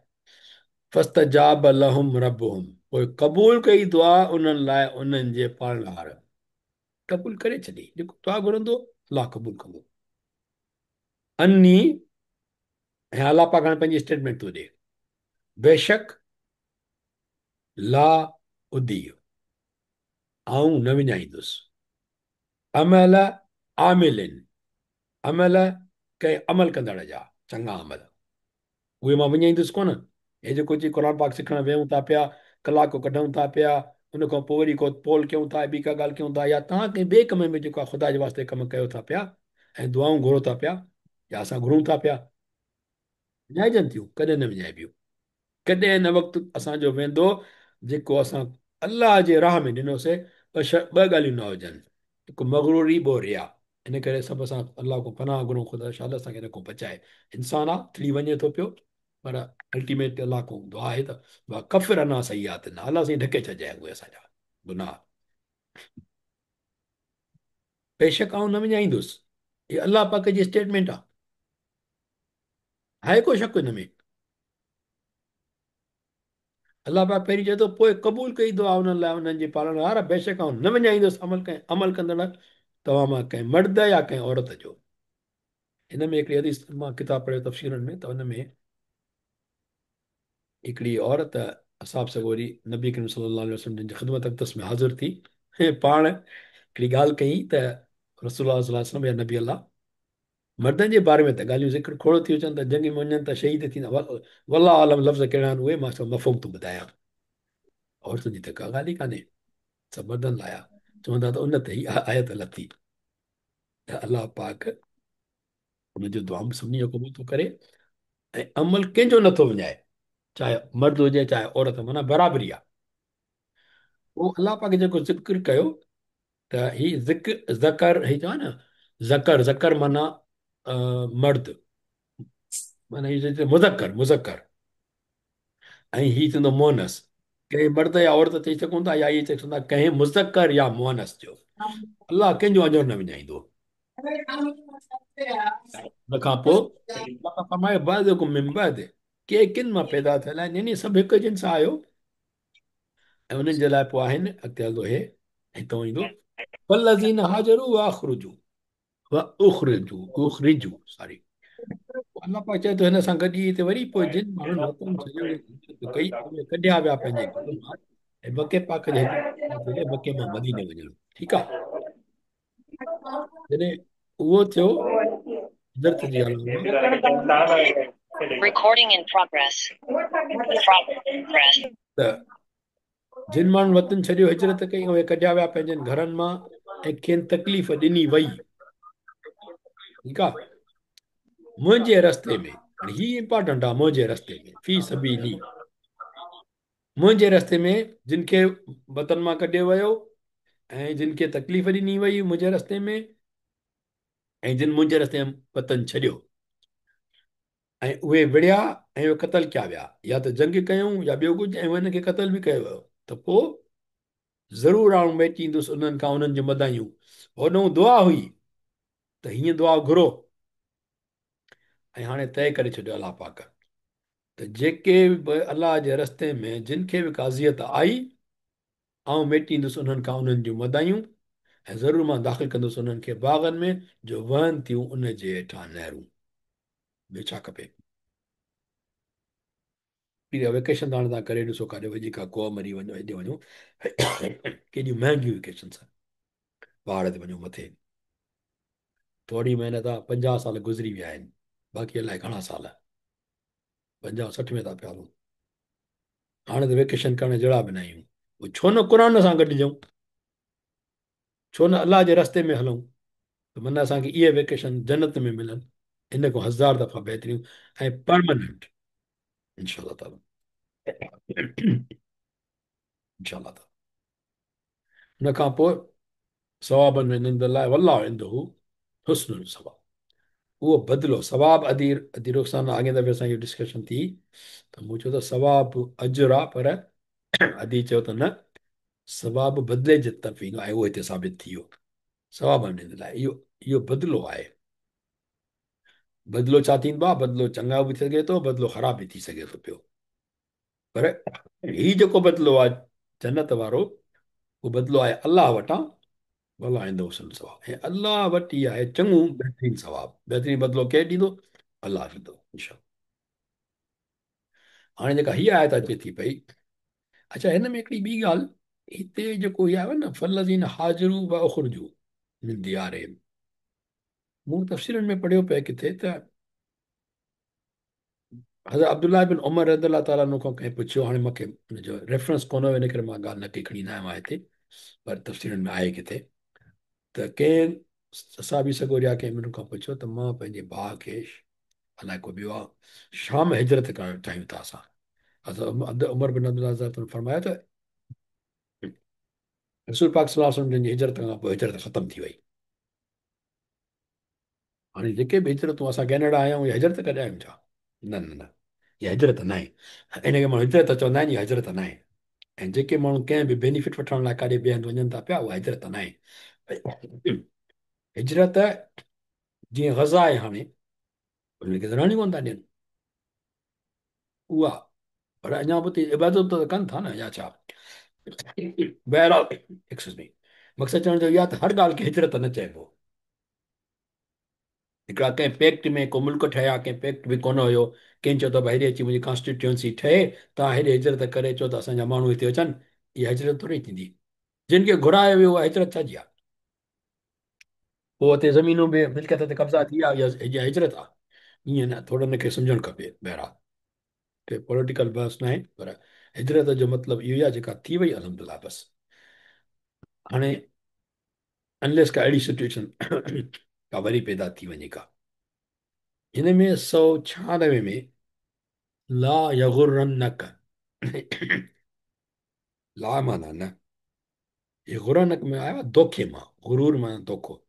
फस्तजाब लहुम रब्बुहुम, पोइ क़बूल कई दुआ उन्हनि लाइ उन्हनि जे पालनहार। क़बूल करे छॾी, जेको दुआ घुरंदो अलाह क़बूल कंदो। अन्नी, ऐं अलाह पाक हाणे पंहिंजी स्टेटमेंट थो ॾे। बेशक ला उदी, आऊं न विञाईंदुसि। अमल आमिलिन, अमल कंहिं अमल कंदड़ जा चङा अमल, उहे मां विञाईंदुसि कोन। हे जेको चई क़ुर पाक सिखणु वेहूं था पिया, कलाक कढूं था पिया, उन खां पोइ वरी को पोल कयूं था, ॿी का ॻाल्हि कयूं था, या तव्हां कंहिं ॿिए कम में जेको आहे ख़ुदा जे वास्ते कमु कयो था पिया ऐं दुआऊं घुरो था पिया, या असां घुरूं था पिया, विञाइजनि थियूं, कॾहिं न विञाइबियूं। कॾहिं न वक़्तु असांजो वेंदो जेको असां अलाह जे राह में ॾिनोसीं, ॿ ॻाल्हियूं न हुजनि, हिकु मगरूरी, ॿियो रिया। इन करे सभु असां अलाह को पनाह घुरूं, ख़ुदा शाला असांखे हिन को बचाए। इंसानु आहे थी वञे थो पियो, पर अल्टीमेट अलाह को दुआ आहे त कफ़िर अना सही आहे त न अलाह साईं ढके छॾिजांइ उहे असांजा गुनाह। बेशक आऊं न विञाईंदुसि, इहा अलाह पाक जी स्टेटमेंट आहे को शक हिन में? अलाह पाक पहिरीं चए थो पोइ क़बूल कई दुआ उन्हनि लाइ उन्हनि जे पालणहार, बेशक आऊं न विञाईंदुसि अमल कंदड़ तव्हां मां कंहिं मर्द या कंहिं औरत जो। हिन में हिकिड़ी हदीस मां किताब पढ़ियो तफ़सीरनि में, त हुन में हिकिड़ी औरत असाब सगोरी नबी करीम सल्लल्लाहु अलैहि वसल्लम जी ख़िदमत अक़दस में हाज़िर थी ऐं पाण हिकिड़ी ॻाल्हि कई त रसूलुल्लाह सल्लल्लाहु अलैहि वसल्लम या नबी अलाह, मर्दनि जे बारे में त ॻाल्हियूं ज़िक्र खोड़ थी अचनि त जंग में वञनि त शहीद थींदा, वल्लाह आलम लफ़्ज़ कहिड़ा आहिनि उहे मां सभु मफ़हूम थो ॿुधायां। औरतुनि जी त का ॻाल्हि ई कान्हे, सभु मर्दनि लाइ आहे। चवंदा त उन ते ई आयत लथी त अलाह पाक हुनजो दुआ सभिनी जो क़बूल थो करे ऐं अमल कंहिंजो नथो विञाए, चाहे मर्द हुजे चाहे औरत, माना बराबरी आहे। उहो अलाह पाक जेको ज़िक्र कयो त ही ज़कर, ही चवां न ज़कर, ज़कर माना मर्द, माना ही मुज़कर, मुज़कर, ऐं ही थींदो मोनस। कंहिं मर्द या औरत चई सघूं था, या इहे चई सघूं था कंहिं मुज़कर या मोनस जो। अलाह कंहिंजो अजर न विञाईंदो। हुन खां पोइ अलाह फरमाए बअदुकुम मिन बअद, के किन मां पैदा थियल आहिनि, यानी सभु हिकु जिन्स आहियो। ऐं उन्हनि जे लाइ पोइ आहिनि अॻिते हलंदो हे हितां ईंदो वल्लज़ीन हाजरू व अखरुजू व उखरिजू उखरिजू सॉरी। अलाह पाक चए थो हिन सां गॾु ई हिते वरी पोइ जिन माण्हुनि वतन छॾियो हिजरत कई, उहे कढिया विया पंहिंजे घर मां। ऐं बके पाक जे हिते बके मां मदीने वञणु, ठीकु आहे। जॾहिं उहो थियो हिजरत जी ॻाल्हि आहे, Recording in progress. Progress. त जिन माण्हुनि वतन छॾियो हिजरत कई उहे कढिया विया पंहिंजनि घरनि मां ऐं खेनि तकलीफ़ ॾिनी वई, ठीकु आहे, मुंहिंजे रस्ते में। हाणे ही इंपॉर्टेंट आहे, मुंहिंजे रस्ते में फी सबीली, मुंहिंजे रस्ते में जिन खे वतन मां कढियो वियो ऐं जिन खे तकलीफ़ ॾिनी वई मुंहिंजे रस्ते में, ऐं जिन मुंहिंजे रस्ते में वतन छॾियो ऐं उहे विढ़िया ऐं उहे क़तल कया विया, या त जंग कयूं या ॿियो कुझु, ऐं उन्हनि खे क़तल बि कयो वियो, त पोइ ज़रूरु आऊं मेटींदुसि उन्हनि खां उन्हनि जूं मदायूं। होॾो दुआ हुई त हीअं दुआ घुरो, ऐं हाणे तइ करे छॾियो अलाह पाक त जेके बि अलाह जे रस्ते में जिन खे बि का अज़ियत आई, आऊं मेटींदुसि उन्हनि खां उन्हनि जूं मदायूं, ऐं ज़रूरु मां दाख़िल कंदुसि उन्हनि खे बाग़नि में जो वहनि थियूं उन जे हेठां नहरूं। ॿियो छा खपे? वेकेशन त हाणे तव्हां करे ॾिसो, काॾे वञी का गोवा मरी वञो, हेॾे वञो, केॾियूं महांगियूं वेकेशन्स आहिनि। पहाड़ ते वञो मथे, थोरी महिनत आहे, 50 साल गुज़री विया आहिनि, बाक़ी अलाए घणा साल, 50-60 में था पिया हलूं। हाणे त वेकेशन करण जहिड़ा बि न आहियूं। छो न क़ुर सां गॾिजऊं, छो न अलाह जे रस्ते में हलूं, त मन असांखे इहे वेकेशन जन्नत में मिलनि, इन खां 1000 दफ़ा बहितरीन ऐं परमानेंट, इनशा ताला। इनशा ताला। हुन खां पोइ सवाबनि में निंद लाइ वल्लाह इंदहू हुस्नुल सवाब, उहो बदिलो सवाब। अदी रुख़साना अॻे दफ़े असां इहो डिस्कशन थी, त मूं चयो त सवाब अजुर आहे, पर अदी चयो त न, सवाब बदिले जे तरफ़ ईंदो आहे, उहो हिते साबित थी वियो। सवाब में निंद लाइ इहो इहो बदिलो आहे। बदिलो छा थींदो आहे? बदिलो चङा बि थी सघे थो, बदिलो ख़राब बि थी सघे थो पियो, पर हीउ जेको बदिलो आहे जन्नत वारो, उहो बदिलो आहे अलाह वटां, भला आईंदो हुसन सवाब, ऐं अलाह वटि ई आहे चङो बहितरीनु सवाब। बहितरीनु बदिलो केरु ॾींदो? अलाह ॾींदो इनशा। हाणे जेका हीअ आयत अचे थी पई, अच्छा हिन में हिकिड़ी ॿी ॻाल्हि, हिते जेको इहा आहे न, फलज़ीन हाज़िरू व उख़रुजू मिन दियारिहिम, मूं तफ़सीलनि में पढ़ियो पिए किथे त हज़रत अब्दुल्ला बिन उमर रज़ियल्लाहु ताला अन्हु खां कंहिं पुछियो, हाणे मूंखे हुनजो रेफरेंस कोन हुयो, इन करे मां ॻाल्हि न की खणी न आयो आहियां हिते, पर तफ़सीलनि में आहे किथे, त कंहिं असां बि सॻो रिया कंहिं मिनट खां पुछियो त मां पंहिंजे भाउ खे, अलाए को ॿियो आहे, शाम हिजरत करणु चाहियूं था असां। उमर बिन अब्दुल्ला फरमायो त रसूल पाक सल्लल्लाहु अलैहि वसल्लम जी हिजरत खां पोइ हिजरत ख़तमु थी वई। हाणे जेके बि हिजरतूं असां कैनेडा आया आहियूं, इहा हिजरत कॾहिं आहियूं छा? न न न, इहा हिजरत न आहे। इनखे माण्हू हिजरत चवंदा आहिनि, इहा हिजरत न आहे। ऐं जेके माण्हू कंहिं बि बेनिफिट वठण लाइ काॾे ॿिए हंधि वञनि था पिया, उहा हिजरत न आहे। हिजरत जीअं ग़ज़ा आहे हाणे, उनखे त रहणी कोन था ॾियनि उहा, पर अञा बि हुते इबादत त कनि था न, या छा? बहरहाल, एक्सक्यूज़ मी, मक़सदु चवण जो इहा त हर ॻाल्हि खे हिजरत न चइबो। हिकिड़ा कंहिं पैक्ट में को मुल्क ठहिया, कंहिं पैक्ट बि कोन हुयो, कंहिं चयो त भाई हेॾे अची मुंहिंजी कॉन्स्टिट्यूंसी ठहे, तव्हां हेॾे हिजरत करे चओ त असांजा माण्हू हिते अचनि, इहा हिजरत थोरी थींदी। जिन खे घुरायो वियो आहे हिजरत छा जी आहे? पोइ हुते ज़मीनूं बि मिल्कियत ते कब्ज़ा थी विया, इहा हिजरत आहे? ईअं न, थोरो हिनखे सम्झणु खपे। बहरहाल के पॉलिटिकल बहस न आहे, पर हिजरत जो मतिलबु इहो ई आहे जेका थी वई अल्हम्दुलिल्लाह बसि। हाणे अनलेस का अहिड़ी सिचुएशन का वरी पैदा थी वञे का, हिन में 196 में ला यगुरन्नक, ला माना न, ये गुरनक में आयो आहे धोखे मां, गुरूर माना धोखो।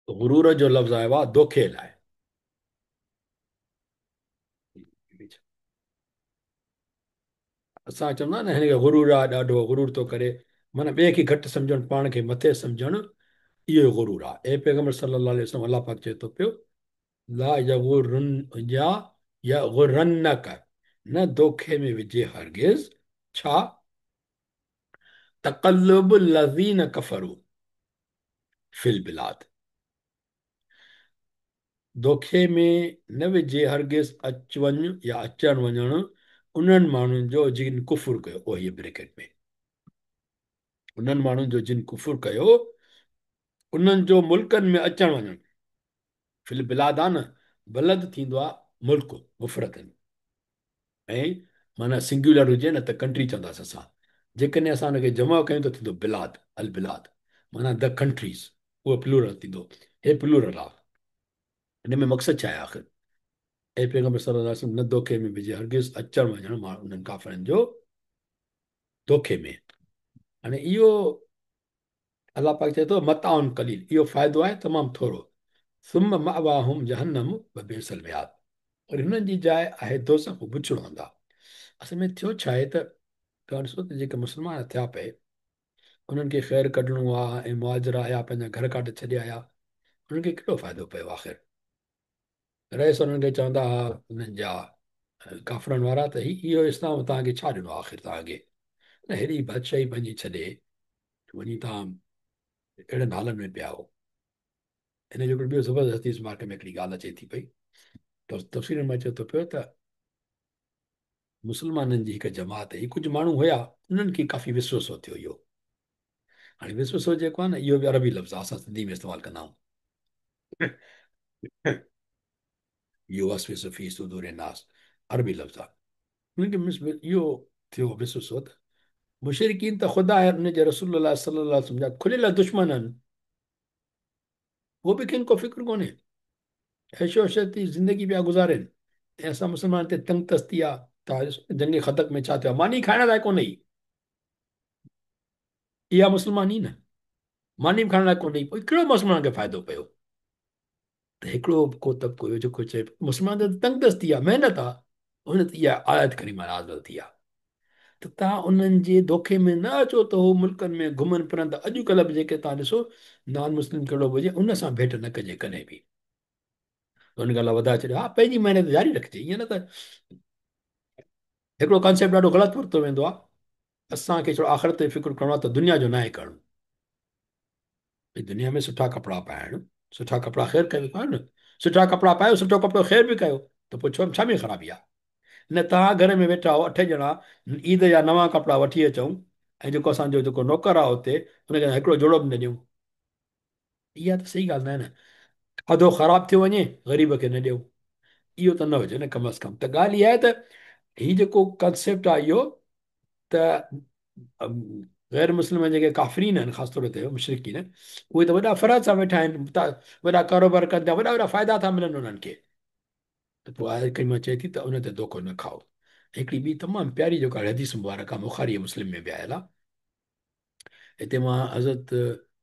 गुरूर जो लफ़्ज़ आयो आहे धोखे लाइ। असां चवंदा न हिनखे गुरूर आहे, ॾाढो गुरूर थो करे, माना ॿिए खे घटि सम्झणु, पाण खे मथे सम्झणु, इहो गुरूर आहे। ऐं पैगम्बर सल्लल्लाहु अलैहि वसल्लम अलाह पाक चए थो पियो, ला यगुरन या यगुरन्नक, न धोखे में विझे हरगिज़, छा? तक़ल्लुब लज़ीन कफ़रू फिल बिलाद, धोखे में न विझे हरगिज़ अच वञु या अचणु वञणु उन्हनि माण्हुनि जो जिन कुफुर कयो, उहो ब्रेकेट में, उन्हनि माण्हुनि जो जिन कुफुर कयो, उन्हनि जो मुल्कनि में अचणु वञणु। फिल बिलाद आहे न, बलद थींदो आहे मुल्क मुफ़रतनि, ऐं माना सिंगुलर हुजे न त कंट्री चवंदासीं असां, जेकॾहिं असां हुनखे जमा कयूं त थींदो बिलाद, अल बिलाद, माना द कंट्रीज़, उहो प्लूरल थींदो। हे प्लूरल आहे। हिन में मक़सदु छा आहे आख़िर? ऐं पैगम्बर सल्लल्लाहु अलैहि वसल्लम न धोखे में विझे हरगिज़ अचणु वञणु माण्हू उन्हनि काफ़रनि जो धोखे में। हाणे इहो अलाह पाक चए थो मताउन कलील, इहो फ़ाइदो आहे तमामु थोरो, सुम मअवाहुम जहन्नम व बिअसल मिहाद, और हिननि जी जाइ आहे दोज़ख, बुछड़ो हूंदा। असल में थियो छा आहे त, तव्हां ॾिसो त जेके मुस्लमान थिया पए, उन्हनि खे ख़ैरु कढणो आहे ऐं मुआजरा आया पंहिंजा घर काट छॾे आया, उन्हनि खे कहिड़ो फ़ाइदो पियो आख़िर। रहिस उन्हनि खे चवंदा हुआ उन्हनि जा काफ़रनि वारा त इहो इस्लाम तव्हांखे छा ॾिनो आख़िर तव्हांखे, न हेॾी बादशाही पंहिंजी छॾे वञी तव्हां अहिड़नि हालनि में पिया हो। हिन जो हिकिड़ो ॿियो ज़बरदस्ती स्मारक में हिकिड़ी ॻाल्हि अचे थी पई, तफ़सील में अचे थो पियो त मुस्लमाननि जी हिकु जमात हुई, कुझु माण्हू हुया उन्हनि खे काफ़ी विश्वसो थियो इहो। हाणे विश्वसो जेको आहे न, इहो बि अरबी लफ़्ज़ आहे, असां सिंधी में इस्तेमालु कंदा आहियूं। इहो वसविस फी सुदूर नास, अरबी लफ़्ज़ आहे। उन्हनि खे इहो थियो विश्वसो त मुशरिकीन त ख़ुदा आहे, उन जे रसूल सल्लल्लाहु अलैहि वसल्लम जा खुलियल दुश्मन आहिनि, उहो बि कंहिं को फ़िक्र कोन्हे, ऐशो अशरती ज़िंदगी पिया गुज़ारनि, ऐं असां मुस्लमान ते तंग तस्ती आहे। तव्हां ॾिसो जंग ख़तक में छा थियो आहे, मानी खाइण लाइ कोन्हे, इहा मुस्लमान ई न, मानी बि खाइण लाइ कोन्हे, पोइ कहिड़ो मुस्लमान खे फ़ाइदो पियो। त हिकिड़ो को तबिको हुयो जेको चए मुस्लमान ते तंग दस्ती आहे, महिनत आहे, हुन ते इहा आयत करीमा नाज़िल थी आहे त तव्हां उन्हनि जे धोखे में न अचो त उहो मुल्कनि में घुमनि फिरनि त अॼुकल्ह बि जेके तव्हां ॾिसो नॉन मुस्लिम कहिड़ो बि हुजे उन सां भेट न कजे कॾहिं बि। हुन ॻाल्हि वधाए छॾियो, हा पंहिंजी महिनत जारी रखिजे, ईअं न त हिकिड़ो कॉन्सेप्ट ॾाढो ग़लति वरितो वेंदो आहे, असांखे छो आख़िरत ते फ़िक्रु करिणो आहे त दुनिया जो न आहे करणो, भई दुनिया में सुठा कपिड़ा पाइण, सुठा कपिड़ा ख़ैरु कयो पायो न, सुठा कपिड़ा पायो सुठो कपिड़ो ख़ैरु बि कयो, त पोइ छा में ख़राबी आहे। न तव्हां घर में वेठा हो 8 ॼणा, ईद जा नवां कपिड़ा वठी अचूं ऐं जेको असांजो जेको नौकर आहे हुते हुनखे हिकिड़ो जोड़ो बि न ॾियूं, इहा त सही ॻाल्हि न आहे न। खाधो ख़राबु थियो वञे ग़रीब खे न ॾियूं, इहो त न हुजे न कम अज़ कम। त ॻाल्हि इहा आहे त हीउ जेको कंसेप्ट आहे इहो त अम, ग़ैर मुस्लिम जेके काफ़रीन आहिनि, ख़ासि तौर ते मुशरिकीन, उहे त वॾा फ़राज़ सां वेठा आहिनि, वॾा कारोबार कनि था, वॾा वॾा फ़ाइदा था मिलनि उन्हनि खे, त पोइ आहे कई चए थी त उन ते धोखो न खाओ। हिकिड़ी ॿी तमामु प्यारी जेका हदीस मुबारक आहे, बुख़ारी मुस्लिम में बि आयल आहे, हिते मां हज़रत,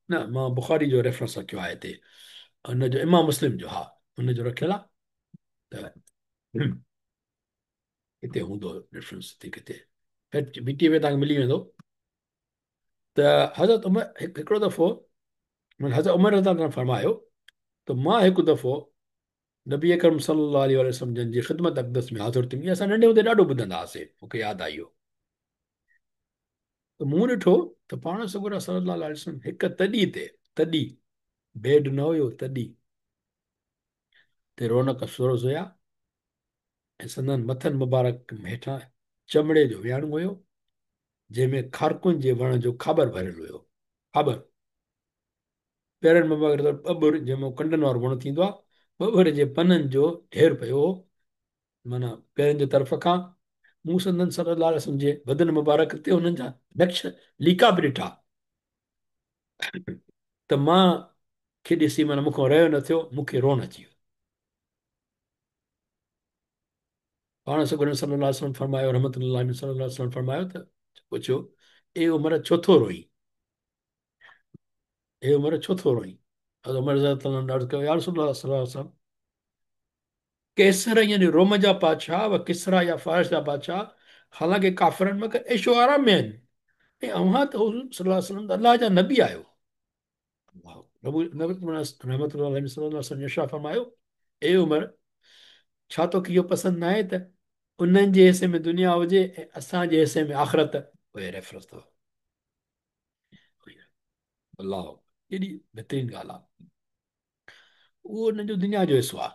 न मां बुख़ारी जो रेफरेंस रखियो आहे हिते, हुनजो इमाम मुस्लिम जो, हा हुनजो रखियल आहे त हिते हूंदो रेफरेंस हिते किथे, बीटीए में तव्हांखे मिली वेंदो। त हज़रत उमर हिकिड़ो दफ़ो हज़रत उमर रज़ा अल्लाह फरमायो त मां हिकु दफ़ो नबी अकरम सल्लल्लाहु अलैहि वसल्लम जन जी ख़िदमत अक़दस में हाज़िर थी, असां नंढे हूंदे ॾाढो ॿुधंदा हुआसीं, मूंखे यादि आहे इहो। त मूं ॾिठो त पाण सॻुर सल्लल्लाहु अलैहि वसल्लम हिकु तॾी ते, तॾी बेड न हुयो तॾी ते रौनक अफ़सोस हुया, ऐं संदन मथनि मुबारक हेठां चमड़े जो वियाणो हुयो जंहिंमें खारकुनि जे वण जो खाबर भरियल हुयो, खाबर पेरनि मुबारक ॿॿुर जंहिंमें कंडनि वारो वणु थींदो आहे, ॿॿुर जे पननि जो ढेर पियो हो, माना पेरनि जे तरफ़ खां। मूं संदन सल्लल्लाहु अलैहि वसल्लम जे बदन मुबारक ते हुननि जा नक्श लीका बि ॾिठा, त मां खे ॾिसी माना मूंखां रहियो न थियो, मूंखे रोन अची वियो। पाण सॻुर सल्लल्लाहु अलैहि वसल्लम फरमायो, रहमतुल्लाह अलैहि सल्लल्लाहु अलैहि वसल्लम फरमायो त पुछियो, ए उमिरि छो थो रोई, हे उमिरि छो थो रोई। उमिरि अर्ज़ु कयो, या रसूलल्लाह सल्लल्लाहु अलैहि वसल्लम, केसर यानी रोम जा बादशाह व किसरा या फारस जा बादशाह हालांकि काफ़िरनि में ऐशो आराम में आहिनि, ऐं अव्हां त हुज़ूर सल्लल्लाहु अलैहि वसल्लम अलाह जा नबी आहियो। रहमतुल्लाह अलैहि सल्लल्लाहु अलैहि वसल्लम इरशाद फरमायो, ए उमिरि छा तोखे इहो पसंदि न आहे त उन्हनि जे हिसे में दुनिया हुजे ऐं असांजे हिसे में आख़िरत, उहे रेफरेंस अथव। अलाह, केॾी बहितरीनु ॻाल्हि आहे। उहो हुननि जो दुनिया जो हिसो आहे,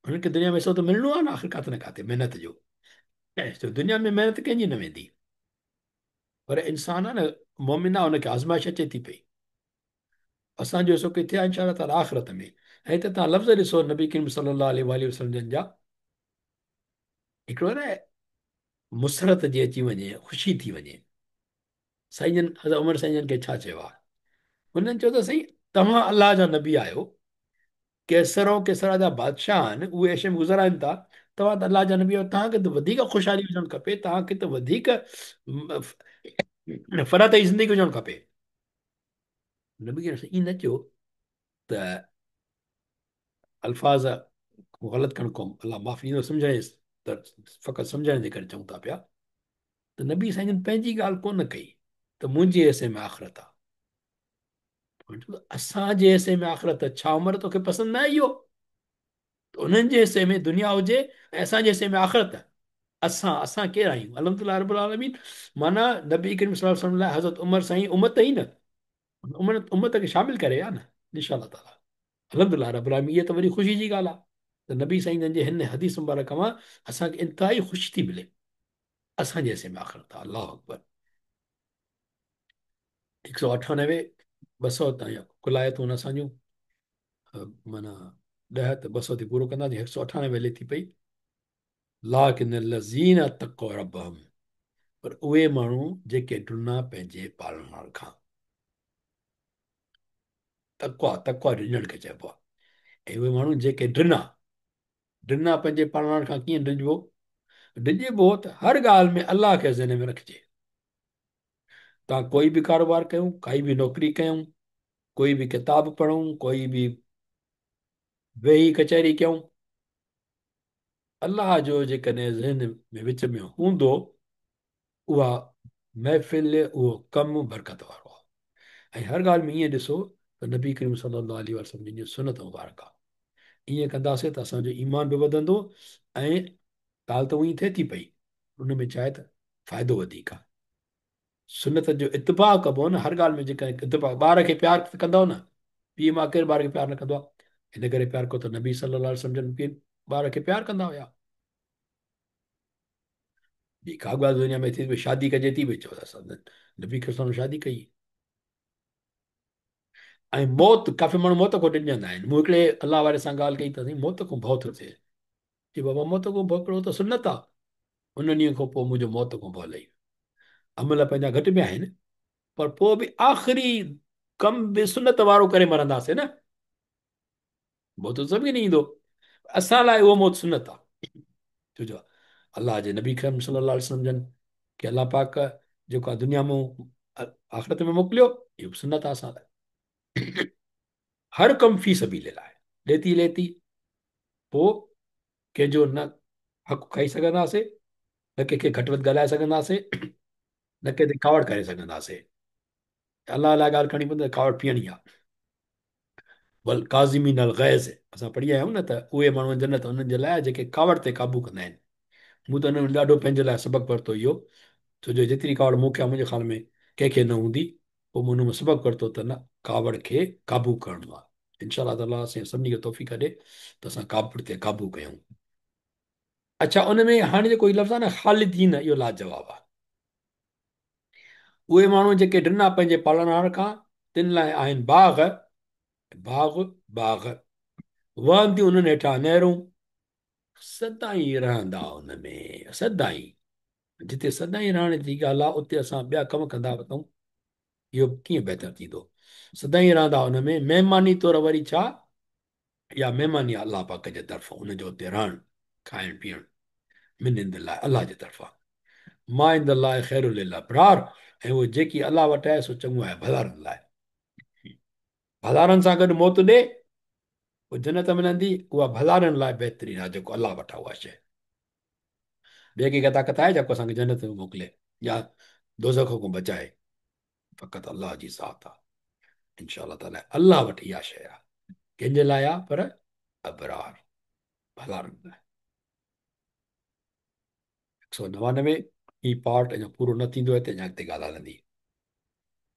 हुननि खे दुनिया में हिसो त मिलणो आहे न आख़िर किथे न किथे महिनत जो, ऐं दुनिया में महिनत कंहिंजी न वेंदी, पर इंसान आहे न मोमिन आहे, हुनखे आज़माइश अचे थी पई, असांजो हिसो किथे आहे इनशा ताला आख़िरत में। ऐं हिते तव्हां लफ़्ज़ ॾिसो नबी करीम सल्लल्लाहु अलैहि वसल्लम जन जा, हिकिड़ो न मुसरत जी अची वञे, ख़ुशी थी वञे, साईं जन हज़रत उमर साईं जन खे छा चयो आहे, हुननि चयो त साईं तव्हां अलाह जा नबी आहियो, केसर ऐं केसरा जा बादशाह आहिनि, उहे एशे में गुज़ाराइनि था, तव्हां त अलाह जा नबी आहियो, तव्हांखे त वधीक ख़ुशहाली हुजणु खपे, तव्हांखे त वधीक फ़रात जी ज़िंदगी हुजणु खपे। नबी खे ईअं न चयो त अल्फाज़ ग़लति कनि कोन, अलाह माफ़ी ॾींदो, सम्झाए त फ़क़ति सम्झाइण जे करे चऊं था पिया, त नबी साईं जन पंहिंजी ॻाल्हि कोन कई त मुंहिंजे हिसे में आख़िरत आहे, असांजे हिसे में आख़िरत छा उमिरि तोखे पसंदि न आहे इहो? उन्हनि जे हिसे में दुनिया हुजे ऐं असांजे हिसे में आख़िरत। असां केरु आहियूं? अल्हम्दुलिल्लाह रब्बिल आलमीन। माना नबी करीम सल्लल्लाहु अलैहि वसल्लम लाइ हज़रत उमर साईं उमत ई न, उमत खे शामिल करे आहे न, इंशा अल्लाह ताला। अल्हम्दुलिल्लाह रब्बिल आलमीन, इहा त वरी ख़ुशी जी ॻाल्हि आहे त नबी साईं जन जे हिन हदीस मुबारक मां असांखे इंतिहाई ख़ुशी थी मिले। असांजे हिसे में आख़िरत आहे। अलाह अकबर। 198, 200 ताईं कुल आयतूं असांजूं, माना 10 त 200 थी पूरो कंदासीं। 198 लिखी पई, लाकिन लज़ीन तक़ौ रब्बहम, पर उहे माण्हू जेके ॾुना पंहिंजे पालणहार खां। तक़वा, तक़वा ॾिजण खे चइबो आहे। ऐं उहे माण्हू जेके ॾिना पंहिंजे पालणहार खां। कीअं ॾिजबो? ॾिजबो त हर ॻाल्हि में अलाह खे ज़हन में रखिजे। तव्हां कोई बि कारोबार कयूं, काई बि नौकिरी कयूं, कोई बि किताब पढ़ूं, कोई बि वेही कचहरी कयूं, अलाह जो जेकॾहिं ज़हन में विच में हूंदो, उहा महफ़िल, उहो कमु बरकत वारो आहे। ऐं हर ॻाल्हि में ईअं ॾिसो त नबी करीम सल्लल्लाहु अलैहि वसल्लम जी सुनत मुबारक आहे। ईअं कंदासीं त असांजो ईमान बि वधंदो ऐं ॻाल्हि त उहा थिए थी पई, उन में छा आहे त फ़ाइदो वधीक आहे। सुनत जो इतबा कबो न हर ॻाल्हि में। जेका इतबा, ॿार खे प्यारु कंदव न, पीउ मां केरु ॿार खे प्यारु न कंदो आहे? हिन करे प्यारु कयो त नबी सल्लल्लाहु अलैहि वसल्लम जन ॿार खे प्यारु कंदा हुया। ॿी का ॻाल्हि दुनिया में थी भई शादी कजे थी, भई चओ असां नबी खे शादी कई। ऐं मौत, काफ़ी माण्हू मौत खां ॾिॼंदा आहिनि। मूं हिकिड़े अलाह वारे सां ॻाल्हि कई त मौत खां भउ थो थिए। की बाबा मौत खां भउ हिकिड़ो त सुनत आहे। उन ॾींहं खां पोइ मुंहिंजो मौत खां भउ लही। अमल पंहिंजा घटि में आहिनि, पर पोइ बि आख़िरी कम बि सुनत वारो करे मरंदासीं न। मौत सभिनी ईंदो, असां लाइ उहो मौत सुनत आहे। छो जो अलाह जे नबी करम सल्लल्लाहु अलैहि वसल्लम जन खे अलाह पाक जेको आहे दुनिया में आख़िरत में मोकिलियो, इहो बि सुनत आहे असां लाइ। हर कम फी सबीलिल्लाह आहे। लेती लेती पोइ कंहिंजो न हक़ खाई सघंदासीं, न कंहिंखे घटि वधि ॻाल्हाए सघंदासीं, न कंहिं ते कावड़ करे सघंदासीं। अलाह लाइ ॻाल्हि खणी पवंदी, कावड़ पीअणी आहे। बल काज़िमीन अल गैज़, असां पढ़ी आया आहियूं न त उहे माण्हू जन्नत उन्हनि जे लाइ जेके कावड़ ते क़ाबू कंदा आहिनि। मूं त हुन में ॾाढो पंहिंजे लाइ सबक़ु वरितो इहो। छो जो जेतिरी कावड़ मूंखे आहे, मुंहिंजे ख़्याल में कंहिंखे न हूंदी। पोइ मूं हुन में सबक़ु वरितो त न, कावड़ खे क़ाबू करणो आहे। इनशा ताला असां सभिनी खे तौफ़ीक़ ॾे त असां कावड़ ते क़ाबू कयूं। अच्छा, उन में हाणे जेको लफ़्ज़ आहे न ख़ालिदीन, इहो लाजवाबु आहे। उहे माण्हू जेके ॾिना पंहिंजे पालणहार खां, तिन लाइ आहिनि बाग़, बाग़, बाग़, वहंदियूं उन्हनि हेठां नहरूं, सदाईं रहंदा हुन में, सदाईं। जिते सदाईं रहण जी ॻाल्हि आहे, उते असां ॿिया कम कंदा वठूं, इहो कीअं बहितरु थींदो? सदाईं रहंदा हुन में, महिमानी तौर वरी छा? या महिमानी आहे अलाह पाक जे तरफ़ां, उनजो उते रहणु, खाइणु पीअणु, मिन इंदिल्लाह, अलाह जे तरफ़ां। मां इंदिल्लाह ख़ैरुल लिल अबरार, ऐं उहो जेकी अलाह वटि आहे सो चङो आहे भलारनि लाइ। भलारनि सां गॾु मौत ॾे, उहा जन्नत मिलंदी, उहा भलारनि लाइ बहितरीनु आहे, जेको अलाह वटां उहा शइ। ॿिए खे ताक़त आहे जेको असांखे जन्नत में मोकिले या दोज़ख खां बचाए? फ़क़ति अलाह जी ज़ात आहे। इनशा ताला अलाह वटि इहा शइ आहे। कंहिंजे लाइ आहे? पर अबरार, भलारनि लाइ। 199 ही पार्ट अञा पूरो न थींदो आहे, त अञा अॻिते ॻाल्हि हलंदी।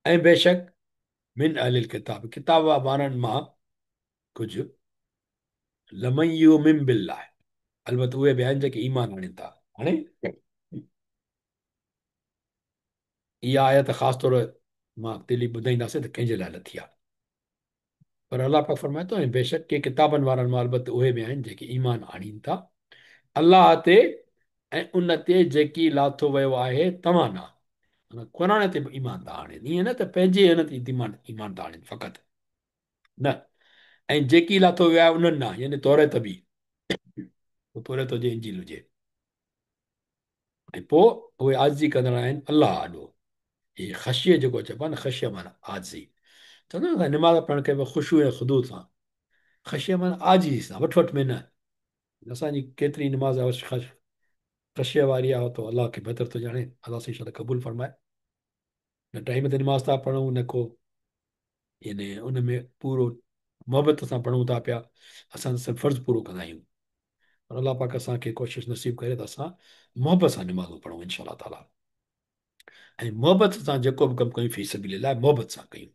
ऐं बेशक मिन अहलिल किताब, किताब वारनि मां कुझु लमयो मिन बिल्लाह, अलबत उहे बि आहिनि जेके ईमान आणनि था। हाणे इहा आयत ख़ासि तौर मां दिली ॿुधाईंदासीं त कंहिंजे लाइ नथी आहे। पर अलाह पाक फरमाए थो, ऐं बेशक के किताबनि वारनि मां अलबत उहे बि आहिनि जेके ईमान आणीनि था अलाह ते ऐं उन ते जेकी लाथो वियो आहे तव्हां न। क़ुर ते बि ईमान था आणनि, ईअं न त पंहिंजे हिन ते ईमान था आणनि फ़क़ति न। ऐं जेकी लाथो वियो आहे उन्हनि न, यानी तौरत बि, तौरत हुजे, इंजील हुजे। ऐं पोइ उहे आज़ी कंदड़ आहिनि अलाह आॾो। हीअ ख़शिय जेको चइबो आहे न, ख़शिय माना आज़ी। चवंदा न निमाज़ पढ़ण खे ख़ुशू ऐं ख़ुदू सां, ख़शिय माना आज़ी सां, वठि वठि में न। असांजी केतिरी निमाज़ ख़शिय वारी आहे, त अलाह खे बहितर थो ॼाणे। अलाह साईं शायदि क़बूल फरमाए। न टाइम ते निमाज़ था पढ़ूं, न को यानी उन में पूरो मोहबत सां पढ़ूं था पिया, असां सिर्फ़ु फ़र्ज़ु पूरो कंदा आहियूं। पर अलाह पाक असांखे कोशिशि नसीब करे त असां मोहबत सां निमाज़ूं पढ़ूं इनशा ताला। ऐं मोहबत सां जेको बि कमु कयूं फी सबिलिल्लाह मोहबत सां कयूं।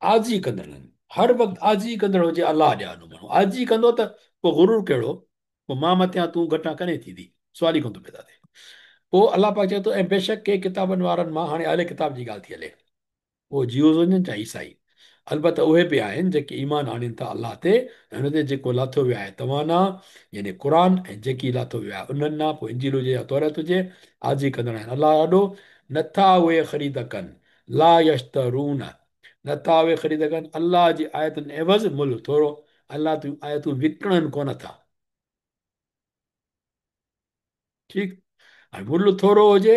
आजी कंदड़ आहिनि, हर वक़्तु आजी कंदड़ हुजे अलाह ॾियानो माण्हू आजी कंदो त पोइ गुरूर कहिड़ो, पोइ मां मथियां तूं घटां कॾहिं थींदी, सवाल ई कोन थो पैदा थिए। पोइ अलाह पाक चए थो ऐं बेशक के किताबनि वारनि मां हाणे अले किताब जी ॻाल्हि थी हले, उहो जीवस हुजनि चाहे ईसाई, अलबत उहे बि आहिनि जेके ईमान आणीनि था अलाह ते, ऐं हुन ते जेको लाथो वियो आहे तव्हां ना, यानी क़ुर ऐं जेकी लाथो वियो आहे उन्हनि ना, पोइ इंजील हुजे या तौरत हुजे, आजी कंदड़ आहिनि अलाह ॾाढो। नथा उहे ख़रीद कनि, ला यश्तरून, नथा उहे ख़रीद कनि अलाह जी आयतुनि एवज़ मुल्ह थोरो, अलाह तूं आयतूं विकिणनि कोन था। ठीकु। हाणे मुल्ह थोरो हुजे,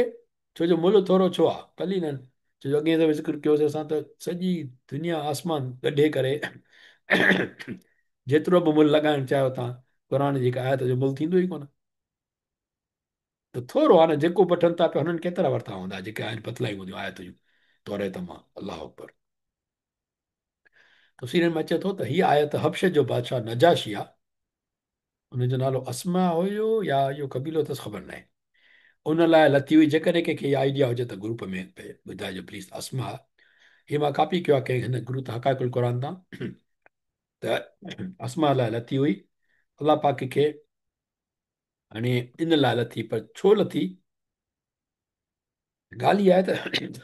छो जो मुल्ह थोरो छो आहे कलीननि, छो जो अॻे दफ़े ज़िक्र कयोसीं असां त सॼी दुनिया आसमान गॾे करे जेतिरो बि मुल्ह लॻाइण चाहियो तव्हां क़ुर जी जेका आयत जो मुल्ह थींदो ई कोन। त थोरो आहे न, जेको वठनि था पिया हुननि केतिरा वरिता हूंदा जेके आहिनि पतला ई हूंदियूं आयतूं तौरे तमामु अलाह अकबर। तफ़सीरनि में अचे थो त हीअ आयत हबश जो बादशाह नजाशी आहे, हुनजो नालो अस्मा हुयो या इहो कबीलो अथसि ख़बर न आहे, उन लाइ लथी हुई। जेकॾहिं कंहिंखे इहा आइडिया हुजे त ग्रुप में ॿुधाइजो प्लीज़। अस्मा हीअ मां कॉपी कयो आहे कंहिं हिन गुरू त हक़ाइक़ुल क़ुर तां, त अस्मा लाइ लथी हुई अलाह पाक खे। हाणे इन लाइ लथी, पर छो लथी, ॻाल्हि इहा आहे त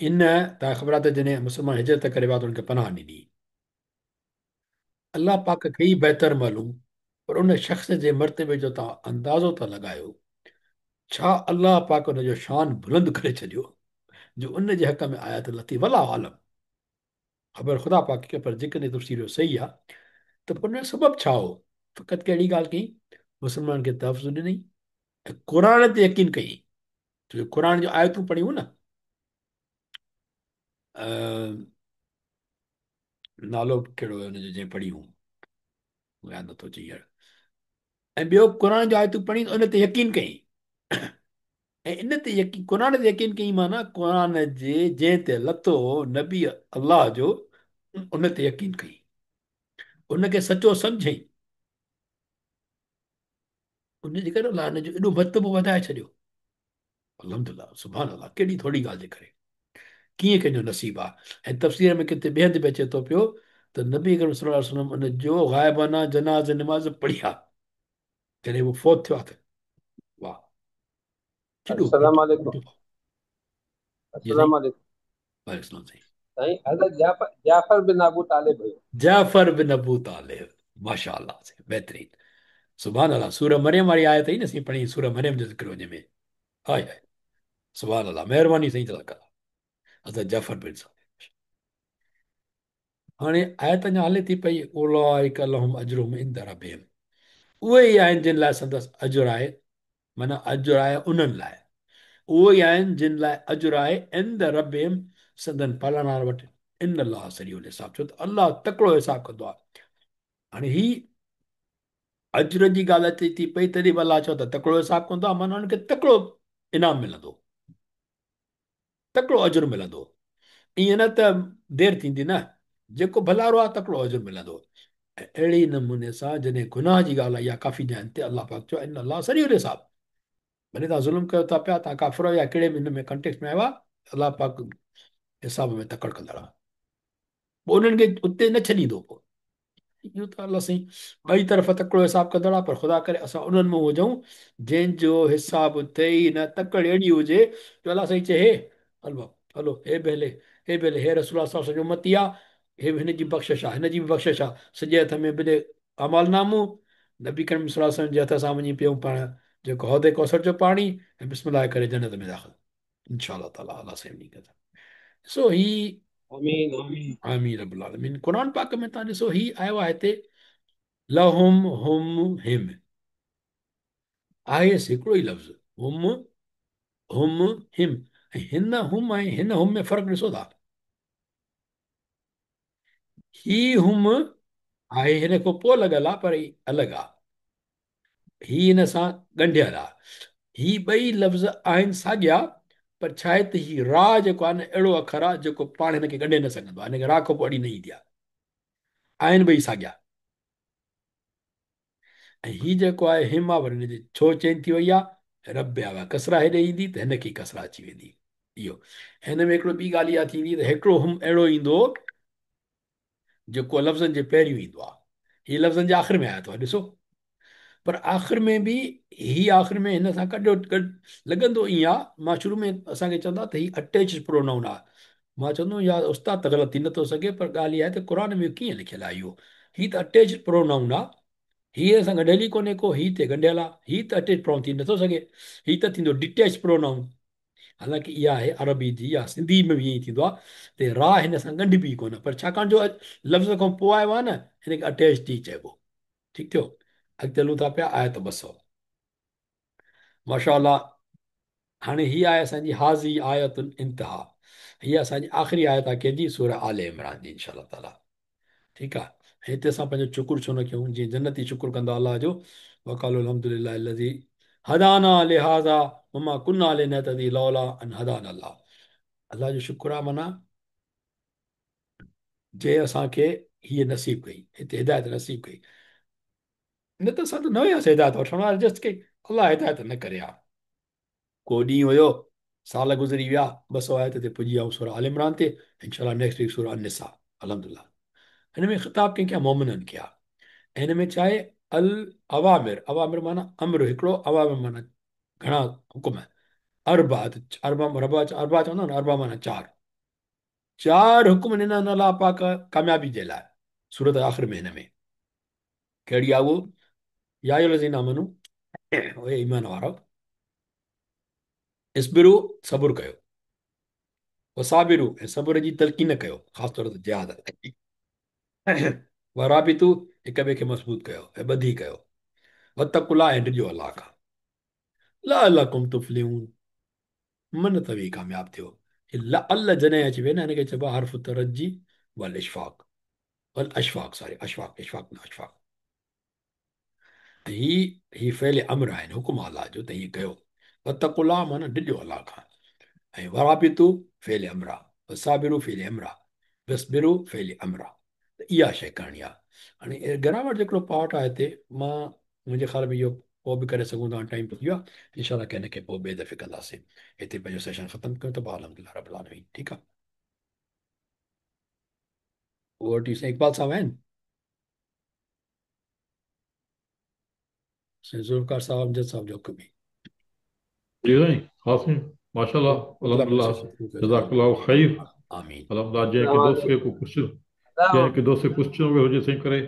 इन तव्हांखे ख़बर आहे त जॾहिं मुस्लमान हिजरत करे विया त हुनखे पनाह ॾिनी, अलाह पाक खे ई बहितर मालूम, पर उन शख़्स जे मर्तबे जो तव्हां अंदाज़ो था लॻायो, छा अलाह पाक हुनजो शान बुलंद करे छॾियो जो उन जे हक़ में आयत लथी। वला आलम, ख़बर ख़ुदा पाक खे, पर जेकॾहिं तफ़सीर इहो सही आहे त पोइ हुन जो सबबु छा हो। फ़क़ति कहिड़ी ॻाल्हि कई, मुस्लमान खे तहफ़्ज़ ॾिनई ऐं क़ुर ते यकीन कई, छो जो क़ुर जो आयतूं पढ़ियूं न, अ, नालो कहिड़ो हुयो हुनजो जंहिं पढ़ियूं, यादि नथो अचे हींअर। ऐं ॿियो क़ुर जो आयतूं पढ़ी उन ते यकीन कई, ऐं इन ते यकीन क़ुर ते यकीन कई माना क़ुर जे जंहिं ते लथो नबी अलाह जो, उन ते यकीन कई, उनखे सचो सम्झई, उनजे करे अलाह हिनजो एॾो मरतबो वधाए छॾियो। अलहमदिल्ला सुभान अलाह, केॾी थोरी ॻाल्हि जे करे कीअं कंहिंजो नसीबु आहे। ऐं तफ़सीर में किथे ॿिए हंधि बि अचे थो पियो त नबी करीम सल्लल्लाहु अलैहि वसल्लम उन जो ग़ाइबाना जनाज़ निमाज़ पढ़ी आहे जॾहिं उहो फोत थियो आहे त। वाह, केॾो अस्सलाम वालेकुम। केॾो। जी साईं, अस्सलाम वालेकुम। वालेकुम सलाम साईं। साईं हज़रत जाफ़र बिन अबू तालिब हुयो। जाफ़र बिन अबू तालिब, माशा अल्लाह साईं, बहितरीन। सुभान अल्लाह, सूर मरियम वारी आयत ई न सी पढ़ी, सूर मरियम जो ज़िक्र हुन में। हाय हाय, सुभान अल्लाह, महिरबानी साईं जज़ाक अल्लाह। हज़रत जाफ़र बिन साहब, हाणे आयत अञा हले थी पई, उलाइक लहुम अजरुहुम इंद रब्बिहिम, उहे ई आहिनि जिन लाइ संदसि अजुर आहे, माना अजुर आहे उन्हनि लाइ, उहे ई आहिनि जिन लाइ अजुर आहे इंद रब्बिहिम, संदन पालनार वटि। इन अलाह सरीउल हिसाब, छो त अलाह तकिड़ो हिसाब कंदो आहे। हाणे ही अजुर जी ॻाल्हि अचे थी पई, तॾहिं बि अलाह चओ त तकिड़ो हिसाब कंदो आहे, माना हुनखे तकिड़ो इनाम मिलंदो, तकिड़ो अजुर मिलंदो। ईअं न त देरि थींदी न, जेको भलारो आहे तकिड़ो अजुर मिलंदो। ऐं अहिड़े नमूने सां जॾहिं गुनाह जी ॻाल्हि आई आहे काफ़ी ॼाण ते, अलाह पाक चयो इन अलाह सरीउल हिसाब, भले तव्हां ज़ुल्म कयो था पिया, तव्हां काफ़िर या कहिड़े बि हिन में कंटेक्स्ट में आयो आहे, अलाह पाक हिसाब में तकड़ि कंदड़ आहे, पोइ उन्हनि खे उते न छॾींदो। पोइ इहो त अलाह साईं ॿई तरफ़ तकिड़ो हिसाब कंदड़ आहे, पर ख़ुदा करे असां उन्हनि में हुजऊं जंहिंजो हिसाब थिए ई न, तकड़ि अहिड़ी हुजे जो अलाह साईं चए हे हलो हलो, हे भले हे रसूल सॼो उम्मती आहे, हे हिन जी बख़्शिश आहे, हिन जी बि बख़्शिश आहे, सॼे हथ में भले अमाल नामो, नबी करीम सल्लल्लाहु अलैहि वसल्लम जे हथ सां वञी पियूं पाण जेको हौदे कौसर जो पाणी, ऐं बिस्मिल्लाह करे जन्नत में दाख़िल इंशा ताला, अलाह साईं उन्ही कंदा। सो ही आमीन आमीन। आमीन रब्बुल आलमीन। क़ुर पाक में तव्हां ॾिसो ही आयो आहे हिते, लहुम हुम हिम, आहे हिकिड़ो ई लफ़्ज़, हुम हुम हिम, ऐं हिन हुम ऐं हिन हुम में फ़र्क़ु ॾिसो था। ही हुम आहे हिन खां पोइ लॻल आहे, पर ही अलॻि आहे, ही हिन सां ॻंढियल आहे। ही ॿई लफ़्ज़ आहिनि साॻिया, पर छा आहे त हीउ राह जेको आहे न अहिड़ो अखर आहे जेको पाण हिनखे ॻंढे न सघंदो आहे, हिनखे राह खां पोइ अड़ी न ईंदी आहे। आहिनि ॿई साॻिया। ऐं हीउ जेको आहे हिम आहे, वरी हिनजी छो चेंज थी वई आहे, रब आहे कसरा हेॾे ईंदी त हिनखे ई कसरा अची वेंदी। इहो हिन में हिकिड़ो ॿी ॻाल्हि इहा थींदी त हिकिड़ो हुम अहिड़ो ईंदो जेको लफ़्ज़नि जे पहिरियों ईंदो आहे, हीअ लफ़्ज़नि जे आख़िर में आयो अथव ॾिसो। पर आख़िर में बि ही आख़िर में हिन सां गॾो गॾु लॻंदो ईअं आहे। मां शुरू में असांखे चवंदा त हीउ अटैच प्रोनाउन आहे। मां चवंदो यार उस्ताद त ग़लति थी नथो सघे, पर ॻाल्हि इहा आहे त क़ुर में कीअं लिखियलु आहे इहो। हीउ त अटैच प्रोनाउन आहे, हीअ असां ॻंढियल ई कोन्हे को, हीउ त ॻंढियल आहे, हीउ त अटैच प्रोनाउन थी नथो सघे। हीउ त थींदो डिटैच प्रोनाउन। हालांकि इहा आहे अरबी जी या सिंधी में बि ईअं ई थींदो आहे त राह हिन सां ॻंढिबी कोन, पर छाकाणि जो लफ़्ज़ खां पोइ आयो आहे न, हिनखे अटैच थी चइबो। ठीकु थियो। अॻिते हलूं था पिया आयत 200। माशा हाणे हीअ आहे असांजी हाज़ी आयतुल इंतिहा। हीअ असांजी आख़िरी आयत आहे कंहिंजी, सूरह आले इमरान जी, इनशा ताला। ठीकु आहे। हिते असां पंहिंजो शुकुर छो न कयूं, जीअं जन्नती शुकुर कंदो अलाह जो। वकाल अलहमदुलिल्लाह लज़ी हदाना लिहाज़ा वमा कुन्ना लिनहतदी लौला अन हदाना अल्लाह। अलाह जो शुक्र आहे माना जे असांखे हीअ नसीब कई, हिते हिदायत नसीब कई। न त असां त न हुयासीं हिदायत वठण वारा, जस्ट कई अलाह हिदायत न करे हा। को ॾींहुं हुयो, साल गुज़री विया, 200 आयत ते पुॼी विया सूरह आल इमरान ते। इंशाल्लाह नेक्स्ट वीक सूरह निसा। अलहमदिल्ला। हिन में ख़िताब कंहिंखे आहे? मोमिननि खे आहे। ऐं हिन में छा आहे? अल अवामिर, अवामिर माना अमर हिकिड़ो, अवामिर माना घणा हुकुम। अरबा, अरबा रबा अरबा चवंदा न, अरबा माना चारि। चारि हुकुम ॾिना अलाह पाक कामयाबी जे लाइ सूरत आख़िर में। हिन में कहिड़ी आहे उहो? या अय्युहल्लज़ीना आमनू, ओए ईमान वारो, इस्बिरु सबुर कयो, वसाबिरु ऐं सब्र जी तलक़ीन कयो, ख़ासि तौर ते जिहाद। वराबितू हिक ॿिए खे मज़बूत कयो ऐं ॿधी कयो। वतकुला ऐं ॾिजो अलाह खां। लअल्लकुम तुफ़्लिहून, मन तव्हीं कामयाबु थियो। हीउ अल जॾहिं अची वेंदा हिनखे चइबो आहे हर्फ़ तरजी वल इशफ़ाक़, वल अशफ़ाक़, सॉरी अशफ़ाक़, इशफ़ाक़ न अशफ़ाक़। ही फ़इल अमर आहिनि, हुकुम अलाह जो त हीअं कयो। वतकुला माना ॾिजो अलाह खां। ऐं वराबितू फ़इल अमरा, वसाबिरु फ़इल अमरा, वस्बिरु फ़इल अमरा। त इहा शइ करणी आहे। हाणे ग्रामर जो हिकिड़ो पार्ट आहे हिते, मां मुंहिंजे ख़्याल में इहो पोइ बि करे सघूं था, टाइम थी वियो आहे। इनशाला कंहिं न कंहिं पोइ ॿिए दफ़े कंदासीं। हिते पंहिंजो सेशन ख़तमु कयूं त पोइ अलहमदिल्ला रbil आलमीन। ठीकु आहे। उहो वठी साईं इकबाल साहब आहिनि, साईं ज़ुल्फ़िकार साहब, अमजद साहब जो हुक्म। जी साईं, हासिम, माशाल्लाह, अगला अल्हम्दुलिल्लाह, सेशन शुरू कयोसीं। जज़ाकल्लाहु ख़ैर। आमीन। अल्हम्दुलिल्लाह, जंहिं अस्सलाम के दोस्त खे वालेकुम। को कुझु, कंहिं के दोस्त खे कुझु हुजे सही करे